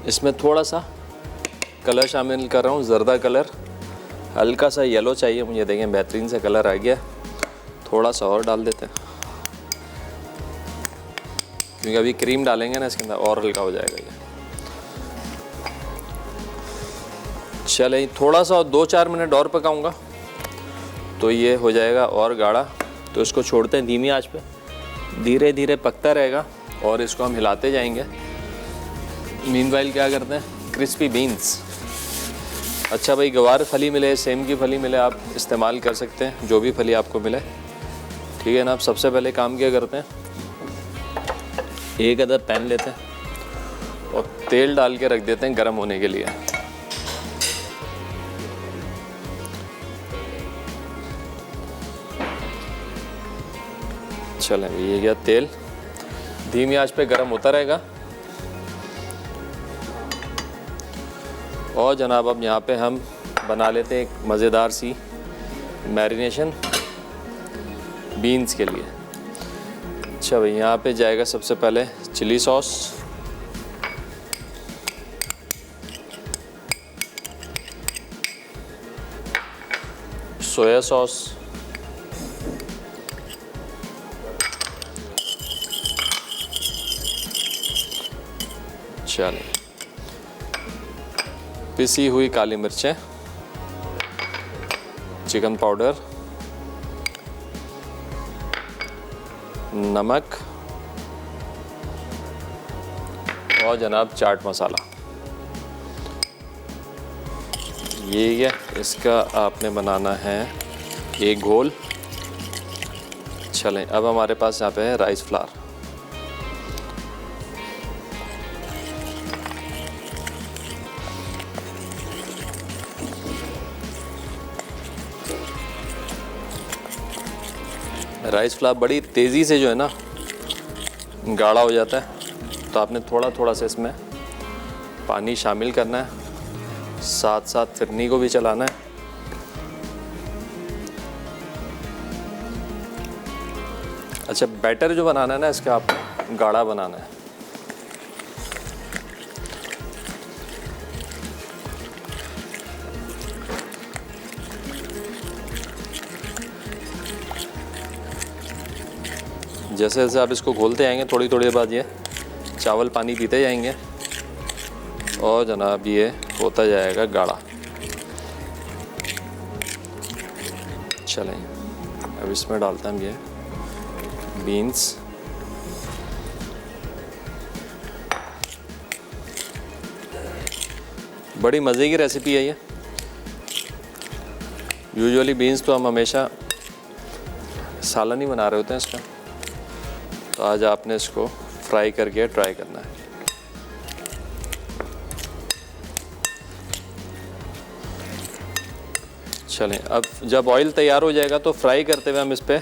इसमें थोड़ा सा कलर शामिल कर रहा हूँ, ज़र्दा कलर, हल्का सा येलो चाहिए मुझे। देखें बेहतरीन से कलर आ गया। थोड़ा सा और डाल देते हैं, क्योंकि अभी क्रीम डालेंगे ना इसके अंदर, और हल्का हो जाएगा ये। चले, थोड़ा सा 2-4 मिनट और पकाऊंगा तो ये हो जाएगा और गाढ़ा। तो इसको छोड़ते हैं धीमी आंच पे, धीरे धीरे पकता रहेगा और इसको हम हिलाते जाएंगे। मीनवाइल क्या करते हैं, क्रिस्पी बीन्स। अच्छा भाई, गवार फली मिले, सेम की फली मिले, आप इस्तेमाल कर सकते हैं, जो भी फली आपको मिले, ठीक है ना। आप सबसे पहले काम क्या करते हैं, एक अदद पैन लेते हैं और तेल डाल के रख देते हैं गर्म होने के लिए। चलें, ये गया तेल, धीमी आंच पे गर्म होता रहेगा। और जनाब अब यहाँ पे हम बना लेते हैं एक मज़ेदार सी मैरिनेशन बीन्स के लिए। अच्छा भाई, यहाँ पे जाएगा सबसे पहले चिली सॉस, सोया सॉस, चलिए पिसी हुई काली मिर्चें, चिकन पाउडर, नमक और जनाब चाट मसाला। ये है, इसका आपने बनाना है एक घोल। चलें, अब हमारे पास यहाँ पे है राइस फ्लावर। राइस फ्लावर बड़ी तेज़ी से जो है ना गाढ़ा हो जाता है, तो आपने थोड़ा थोड़ा सा इसमें पानी शामिल करना है, साथ साथ फिरनी को भी चलाना है। अच्छा, बैटर जो बनाना है ना इसका आपको गाढ़ा बनाना है। जैसे जैसे आप इसको घोलते जाएंगे, थोड़ी थोड़ी देर बाद ये चावल पानी पीते जाएंगे और जनाब ये होता जाएगा गाढ़ा। चलें, अब इसमें डालते हैं हम ये बीन्स, बड़ी मज़े की रेसिपी है ये। यूजुअली बीन्स तो हम हमेशा सालन ही बना रहे होते हैं इसका, तो आज आपने इसको फ्राई करके ट्राई करना है। चलें, अब जब ऑयल तैयार हो जाएगा तो फ्राई करते हुए हम इस पर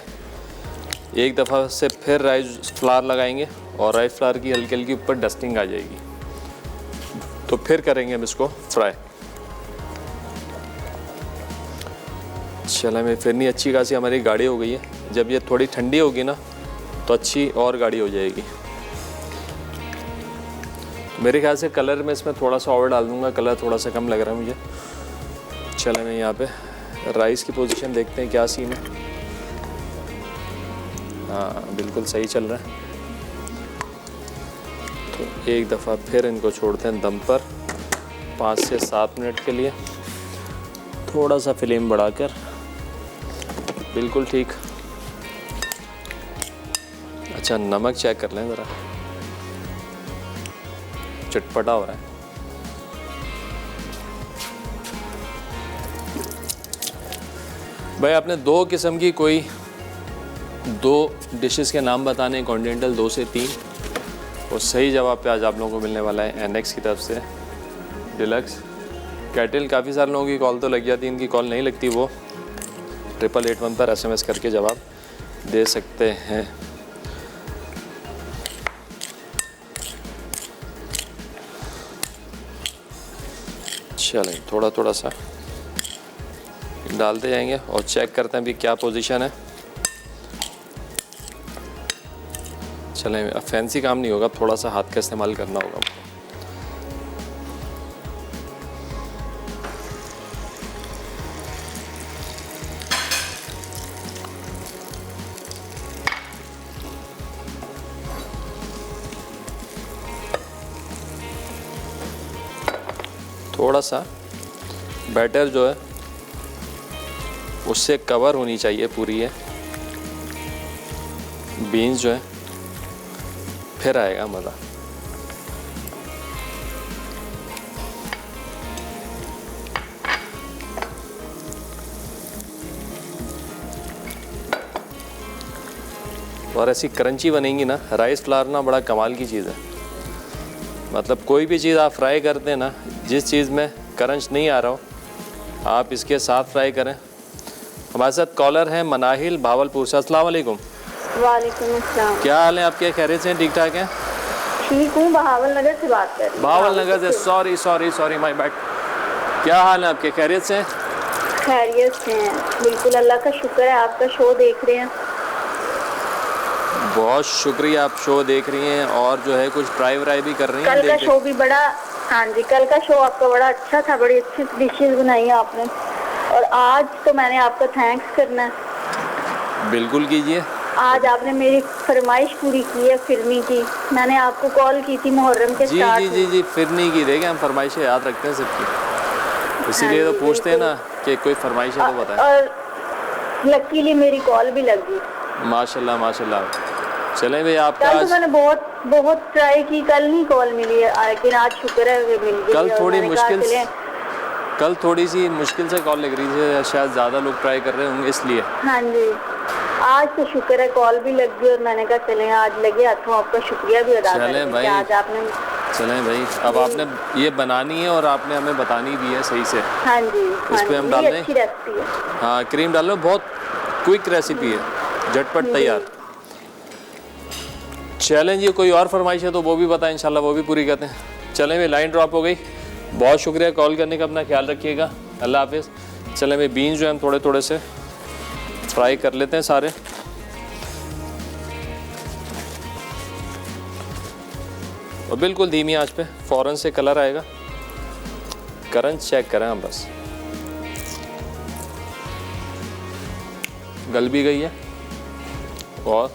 एक दफ़ा से फिर राइस फ्लावर लगाएंगे और राइस फ्लावर की हल्की हल्की ऊपर डस्टिंग आ जाएगी, तो फिर करेंगे हम इसको फ्राई। चलें, मैं फिरनी अच्छी खासी हमारी गाढ़ी हो गई है। जब ये थोड़ी ठंडी होगी ना तो अच्छी और गाढ़ी हो जाएगी। मेरे ख्याल से कलर में इसमें थोड़ा सा और डाल दूंगा, कलर थोड़ा सा कम लग रहा है मुझे। चलें, मैं यहाँ पे राइस की पोजीशन देखते हैं क्या सीन है। हाँ, बिल्कुल सही चल रहा है। तो एक दफ़ा फिर इनको छोड़ते हैं दम पर 5 से 7 मिनट के लिए, थोड़ा सा फ्लेम बढ़ाकर। बिल्कुल ठीक। अच्छा, नमक चेक कर लें ज़रा, चटपटा हो रहा है। भाई आपने 2 किस्म की कोई 2 डिशेस के नाम बताने, कॉन्टिनेंटल 2 से 3, और सही जवाब पे आज आप लोगों को मिलने वाला है एनेक्स की तरफ से डिलक्स कैटल। काफ़ी सारे लोगों की कॉल तो लग जाती है, इनकी कॉल नहीं लगती, वो 8881 पर SMS करके जवाब दे सकते हैं। चलें, थोड़ा थोड़ा सा डालते जाएंगे और चेक करते हैं अभी क्या पोजीशन है। चलें, अब फैंसी काम नहीं होगा, थोड़ा सा हाथ का इस्तेमाल करना होगा। थोड़ा सा बैटर जो है उससे कवर होनी चाहिए पूरी है बीन्स जो है, फिर आएगा मज़ा। और ऐसी क्रंची बनेंगी ना, राइस फ्लावर ना बड़ा कमाल की चीज़ है। मतलब कोई भी चीज़ आप फ्राई करते हैं ना, जिस चीज़ में करंच नहीं आ रहा हो आप इसके साथ फ्राई करें। हमारे साथ कॉलर हैं मनाहिल भावलपुर से। अस्सलाम वालेकुम। वालेकुम अस्सलाम। क्या हाल है आपके? खैरियत से ठीक ठाक हैं? ठीक हूँ, बहावल नगर से बात कर रही हूँ। बहावल नगर से। Sorry sorry sorry my bad. क्या हाल है आपके? खैरियत से? खैरियत से हैं बिल्कुल, अल्लाह का शुक्र है। आपका शो देख रहे हैं। बहुत शुक्रिया, आप शो देख रही हैं और जो है कुछ ट्राई व्राई भी कर रही हैं। कल का शो भी बड़ा, हाँ जी, कल का शो आपका बड़ा अच्छा था, बड़ी अच्छी डिशेज बनाई हैं आपने। और आज तो मैंने आपका थैंक्स करना है। बिल्कुल कीजिए। आज आपने मेरी फरमाइश पूरी की है फिरनी की। मैंने आपको कॉल की थी मुहर्रम के जी स्टार्ट जी जी जी, फिरनी की। देखिए हम फरमाइशें याद रखते हैं सबकी, इसीलिए तो पूछते हैं ना कि कोई फरमाइश है तो बताएं। और लकीली मेरी कॉल भी लग गई। माशाल्लाह माशाल्लाह। चलें भाई, आपका कल आज तो मैंने बहुत ट्राई की, कल नहीं कॉल मिली है, लेकिन आज शुक्र है कि मिल गई। कल और थोड़ी मैंने कहा मुश्किल चलें। कल थोड़ी सी मुश्किल से कॉल लग रही थी, शायद ज़्यादा लोग ट्राई कर रहे होंगे इसलिए। हाँ जी, आज तो शुक्र है कॉल भी लग गई और मैंने कहा चलें आज लगे हाथों आपका शुक्रिया भी अदा चलें करें भाई। कि आज आपने। चलें भाई, अब आपने ये बनानी है और आपने हमें बतानी भी है सही से। हाँ जी, इस पे हम डाल दें? अच्छी रेसिपी है। हाँ, क्रीम डाल लो। बहुत क्विक रेसिपी है, झटपट तैयार। चैलेंज ये कोई और फरमाइश है तो वो भी बताएं, इंशाल्लाह वो भी पूरी करते हैं। चलें भाई, लाइन ड्रॉप हो गई। बहुत शुक्रिया कॉल करने का, अपना ख्याल रखिएगा। अल्लाह हाफिज़। चलें भाई, बीन्स जो है हम थोड़े थोड़े से फ्राई कर लेते हैं सारे। और बिल्कुल धीमी आंच पे, फ़ौरन से कलर आएगा। करंच चेक करें हम बस। गल भी गई है और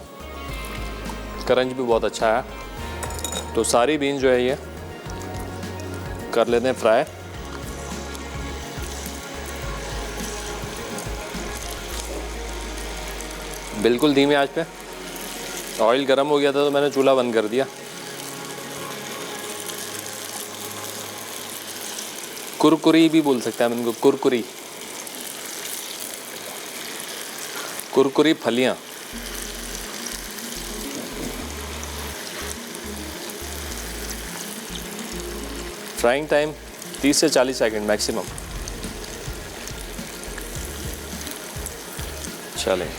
करंच भी बहुत अच्छा है। तो सारी बीन जो है ये कर लेते हैं फ्राई। बिल्कुल धीमी आंच पे। ऑयल गर्म हो गया था तो मैंने चूल्हा बंद कर दिया। कुरकुरी भी बोल सकते हैं हम इनको, कुरकुरी, कुरकुरी फलियां। फ्राइंग टाइम 30 से 40 सेकंड मैक्सिमम। चलें,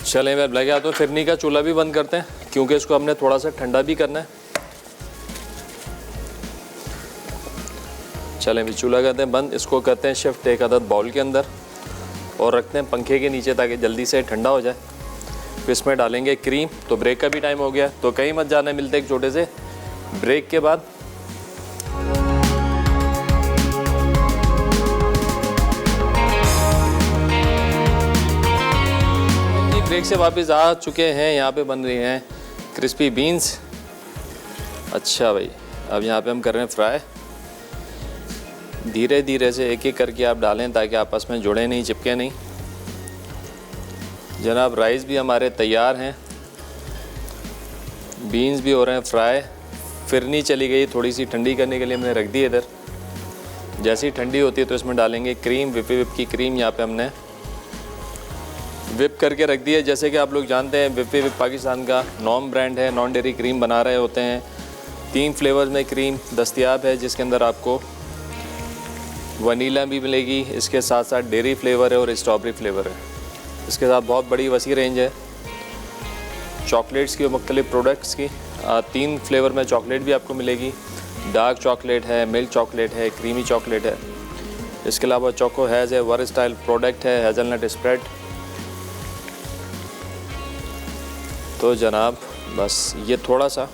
चलें मैं लगे तो फिरनी का चूल्हा भी बंद करते हैं क्योंकि इसको हमने थोड़ा सा ठंडा भी करना है। चलें भी, चूल्हा करते हैं बंद। इसको करते हैं शिफ्ट एक अदद बाउल के अंदर और रखते हैं पंखे के नीचे ताकि जल्दी से ठंडा हो जाए। फिर इसमें डालेंगे क्रीम। तो ब्रेक का भी टाइम हो गया, तो कहीं मत जाना, मिलते एक छोटे से ब्रेक के बाद। ब्रेक से वापस आ चुके हैं। यहाँ पे बन रही हैं क्रिस्पी बीन्स। अच्छा भाई, अब यहाँ पे हम कर रहे हैं फ्राई। धीरे धीरे से एक एक करके आप डालें ताकि आपस में जुड़े नहीं, चिपके नहीं। जनाब, राइस भी हमारे तैयार हैं, बीन्स भी हो रहे हैं फ्राई। फिरनी चली गई थोड़ी सी ठंडी करने के लिए, हमने रख दी इधर। जैसी ठंडी होती है तो इसमें डालेंगे क्रीम। विप की क्रीम यहाँ पे हमने विप करके रख दी है। जैसे कि आप लोग जानते हैं विप पाकिस्तान का नॉन ब्रांड है, नॉन डेयरी क्रीम बना रहे होते हैं। 3 फ्लेवर्स में क्रीम दस्तयाब है, जिसके अंदर आपको वनीला भी मिलेगी, इसके साथ साथ डेयरी फ्लेवर है और स्ट्रॉबेरी फ्लेवर है। इसके साथ बहुत बड़ी वसी रेंज है चॉकलेट्स की और मुख्तलिफ प्रोडक्ट्स की। 3 फ्लेवर में चॉकलेट भी आपको मिलेगी। डार्क चॉकलेट है, मिल्क चॉकलेट है, क्रीमी चॉकलेट है। इसके अलावा चोको हैज़ है, वर स्टाइल प्रोडक्ट है, हेज़लनट स्प्रेड। तो जनाब बस ये थोड़ा सा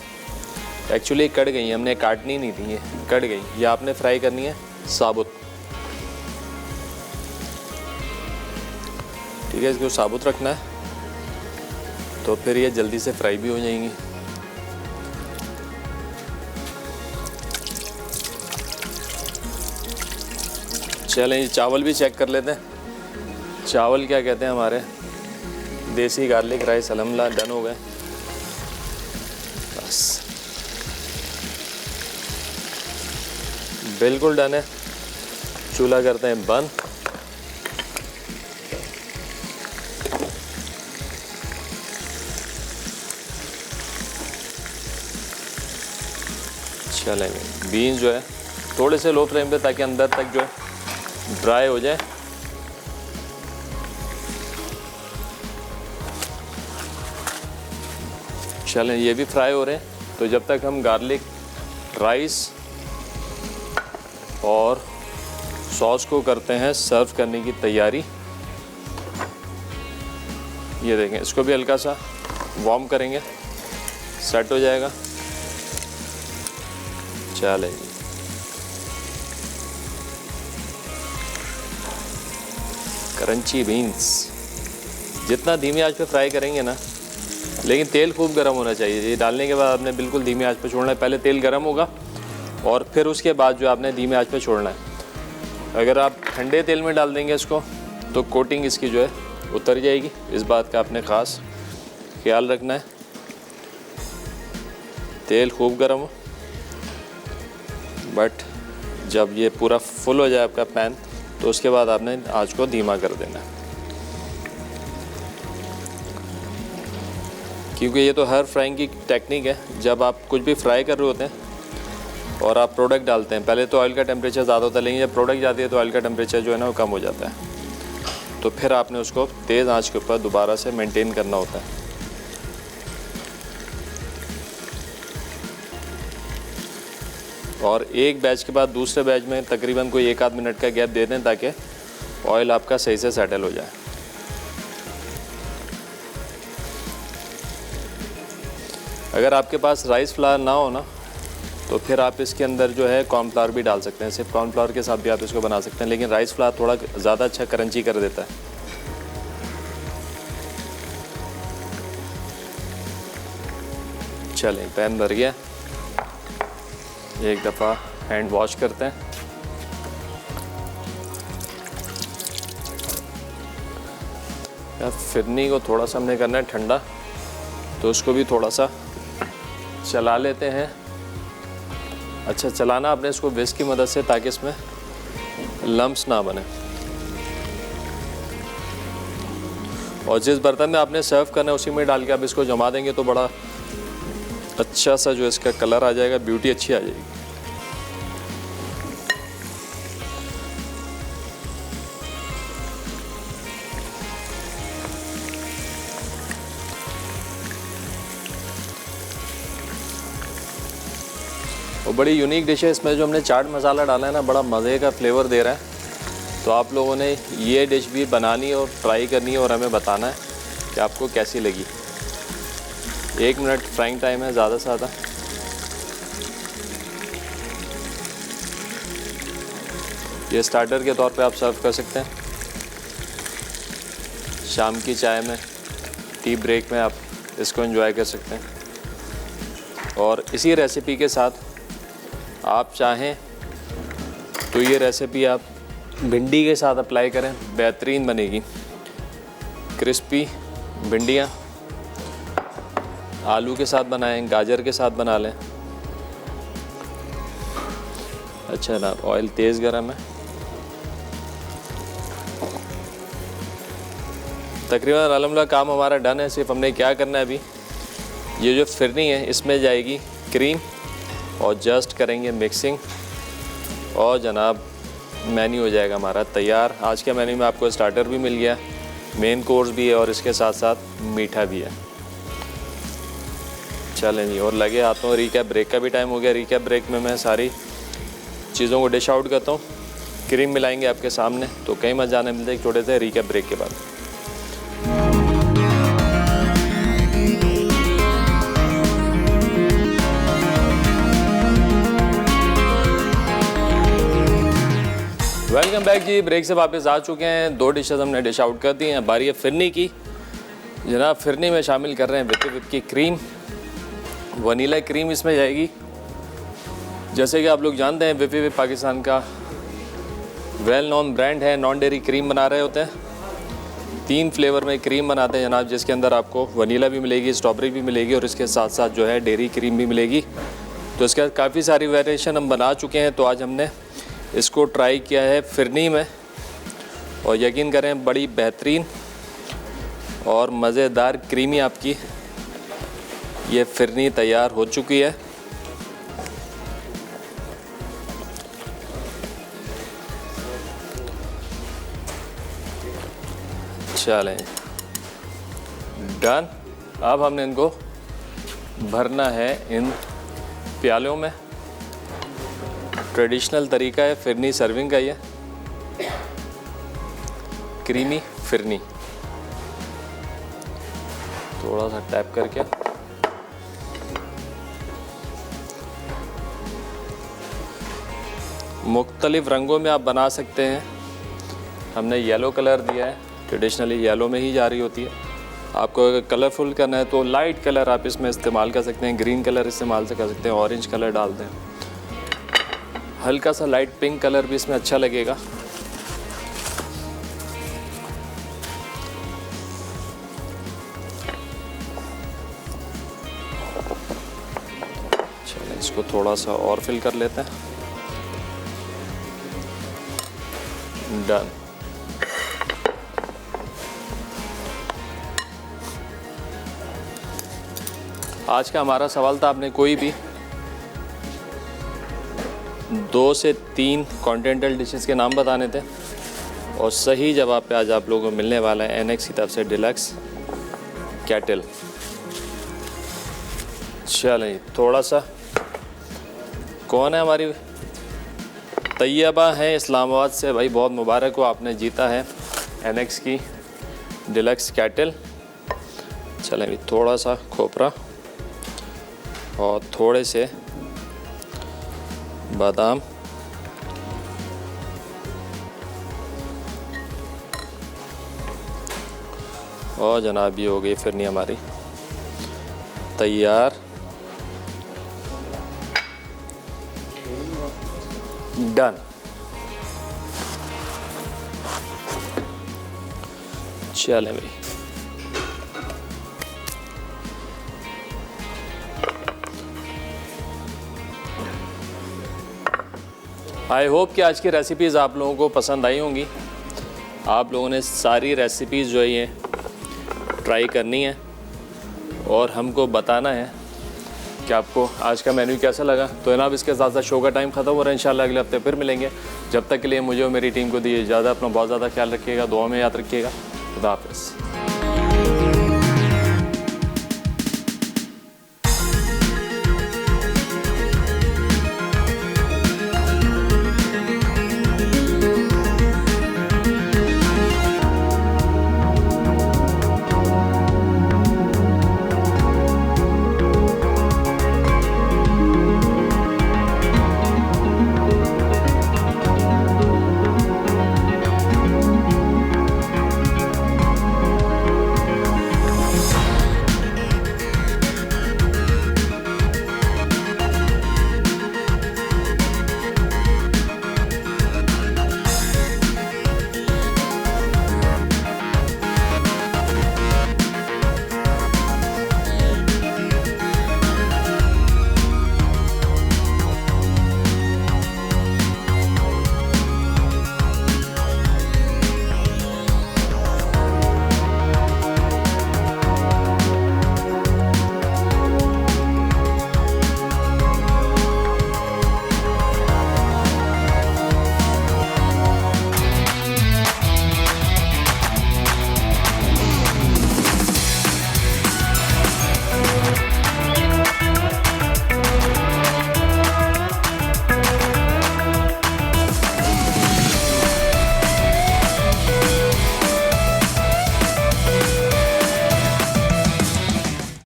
एक्चुअली कट गई, हमने काटनी नहीं थी, ये कट गई। ये आपने फ्राई करनी है साबुत, ठीक है। इसको साबुत रखना है तो फिर ये जल्दी से फ्राई भी हो जाएंगी। चलें, चावल भी चेक कर लेते हैं। चावल क्या कहते हैं हमारे, देसी गार्लिक राइस अल्हम्दुलिल्लाह डन हो गए। बस बिल्कुल डन है। चूल्हा करते हैं बंद। चलेंगे। बीन्स जो है थोड़े से लो फ्लेम पे, ताकि अंदर तक जो है ड्राई हो जाए। चलें, ये भी फ्राई हो रहे हैं। तो जब तक हम गार्लिक राइस और सॉस को करते हैं सर्व करने की तैयारी। ये देखें, इसको भी हल्का सा वार्म करेंगे, सेट हो जाएगा। चलें, क्रंची बीन्स जितना धीमी आंच पे फ्राई करेंगे ना, लेकिन तेल खूब गर्म होना चाहिए। ये डालने के बाद आपने बिल्कुल धीमी आंच पे छोड़ना है। पहले तेल गर्म होगा और फिर उसके बाद जो आपने धीमी आंच पे छोड़ना है। अगर आप ठंडे तेल में डाल देंगे इसको तो कोटिंग इसकी जो है उतर जाएगी। इस बात का आपने ख़ास ख्याल रखना है। तेल खूब गर्म हो, बट जब ये पूरा फुल हो जाए आपका पैन, तो उसके बाद आपने आंच को धीमा कर देना है। क्योंकि ये तो हर फ्राइंग की टेक्निक है। जब आप कुछ भी फ्राई कर रहे होते हैं और आप प्रोडक्ट डालते हैं, पहले तो ऑयल का टेम्परेचर ज़्यादा होता है, लेकिन जब प्रोडक्ट जाती है तो ऑयल का टेम्परेचर जो है ना वो कम हो जाता है। तो फिर आपने उसको तेज़ आंच के ऊपर दोबारा से मेंटेन करना होता है। और एक बैच के बाद दूसरे बैच में तकरीबन कोई 1 आध मिनट का गैप दे दें, ताकि ऑयल आपका सही से सेटल हो जाए। अगर आपके पास राइस फ्लावर ना हो ना, तो फिर आप इसके अंदर जो है कॉर्नफ्लावर भी डाल सकते हैं। सिर्फ कॉर्नफ्लावर के साथ भी आप इसको बना सकते हैं, लेकिन राइस फ्लावर थोड़ा ज़्यादा अच्छा क्रंची कर देता है। चलें, पैन भर गया। एक दफ़ा हैंड वॉश करते हैं। फिरनी को थोड़ा सा हमने करना है ठंडा, तो उसको भी थोड़ा सा चला लेते हैं। अच्छा, चलाना आपने इसको विस्क की मदद से, ताकि इसमें लम्प्स ना बने। और जिस बर्तन में आपने सर्व करना है उसी में डाल के आप इसको जमा देंगे तो बड़ा अच्छा सा जो इसका कलर आ जाएगा, ब्यूटी अच्छी आ जाएगी। और बड़ी यूनिक डिश है। इसमें जो हमने चाट मसाला डाला है ना, बड़ा मज़े का फ्लेवर दे रहा है। तो आप लोगों ने ये डिश भी बनानी और ट्राई करनी है और हमें बताना है कि आपको कैसी लगी। 1 मिनट फ्राइंग टाइम है, ज़्यादा से ज़्यादा। ये स्टार्टर के तौर पे आप सर्व कर सकते हैं। शाम की चाय में, टी ब्रेक में आप इसको एंजॉय कर सकते हैं। और इसी रेसिपी के साथ आप चाहें तो ये रेसिपी आप भिंडी के साथ अप्लाई करें, बेहतरीन बनेगी। क्रिस्पी भिंडियाँ आलू के साथ बनाएं, गाजर के साथ बना लें। अच्छा ना, ऑयल तेज़ गरम है। तकरीबन अलहमदुलिल्लाह काम हमारा डन है। सिर्फ हमने क्या करना है अभी, ये जो फिरनी है इसमें जाएगी क्रीम और जस्ट करेंगे मिक्सिंग, और जनाब मेन्यू हो जाएगा हमारा तैयार। आज के मेन्यू में आपको स्टार्टर भी मिल गया, मेन कोर्स भी है और इसके साथ साथ मीठा भी है। चलें जी, और लगे हाथों रिकैप ब्रेक का भी टाइम हो गया। रिकैप ब्रेक में मैं सारी चीज़ों को डिश आउट करता हूँ। क्रीम मिलाएंगे आपके सामने, तो कहीं मत जाने मिलते एक छोटे से रिकैप ब्रेक के बाद। वेलकम बैक जी। ब्रेक से वापस आ चुके हैं। 2 डिशेस हमने डिश आउट कर दी हैं। बारी है फिरनी की। जनाब, फिरनी में शामिल कर रहे हैं विप की क्रीम। वनीला क्रीम इसमें जाएगी। जैसे कि आप लोग जानते हैं, विप पाकिस्तान का वेल नोन ब्रांड है। नॉन डेयरी क्रीम बना रहे होते हैं। 3 फ्लेवर में क्रीम बनाते हैं जनाब, जिसके अंदर आपको वनीला भी मिलेगी, स्ट्रॉबेरी भी मिलेगी और इसके साथ साथ जो है डेयरी क्रीम भी मिलेगी। तो इसका काफ़ी सारी वेरिएशन हम बना चुके हैं। तो आज हमने इसको ट्राई किया है फिरनी में, और यकीन करें बड़ी बेहतरीन और मज़ेदार क्रीमी आपकी ये फिरनी तैयार हो चुकी है। चलें, डन। अब हमने इनको भरना है इन प्यालों में। ट्रेडिशनल तरीका है फिरनी सर्विंग का, ये क्रीमी फिरनी। थोड़ा सा टैप करके मुख्तलिफ रंगों में आप बना सकते हैं। हमने येलो कलर दिया है, ट्रेडिशनली येलो में ही जारी होती है। आपको अगर कलरफुल करना है तो लाइट कलर आप इसमें इस्तेमाल कर सकते हैं, ग्रीन कलर इस्तेमाल कर सकते हैं, ऑरेंज कलर डाल दें, हल्का सा लाइट पिंक कलर भी इसमें अच्छा लगेगा। चलिए इसको थोड़ा सा और फिल कर लेते हैं। डन। आज का हमारा सवाल था, आपने कोई भी 2 से 3 कॉन्टिनेंटल डिशेस के नाम बताने थे और सही जवाब पे आज आप लोगों को मिलने वाला है एनएक्स की तरफ से डिलक्स कैटल। चलें, थोड़ा सा कौन है हमारी तैयबा है इस्लामाबाद से, भाई बहुत मुबारक हो, आपने जीता है एनएक्स की डिलक्स कैटल। चलें भी थोड़ा सा खोपरा और थोड़े से बादाम, और जनाब ये हो गई फिरनी हमारी तैयार। डन। चलें भाई, आई होप कि आज की रेसिपीज़ आप लोगों को पसंद आई होंगी। आप लोगों ने सारी रेसिपीज़ जो है ये ट्राई करनी है और हमको बताना है कि आपको आज का मेन्यू कैसा लगा। तो जनाब इसके साथ साथ शो का टाइम ख़त्म हो रहा है, इंशाल्लाह अगले हफ्ते फिर मिलेंगे। जब तक के लिए मुझे और मेरी टीम को दिए इजाज़त। अपना बहुत ज़्यादा ख्याल रखिएगा, दुआ में याद रखिएगा। खुदा हाफ़िज़।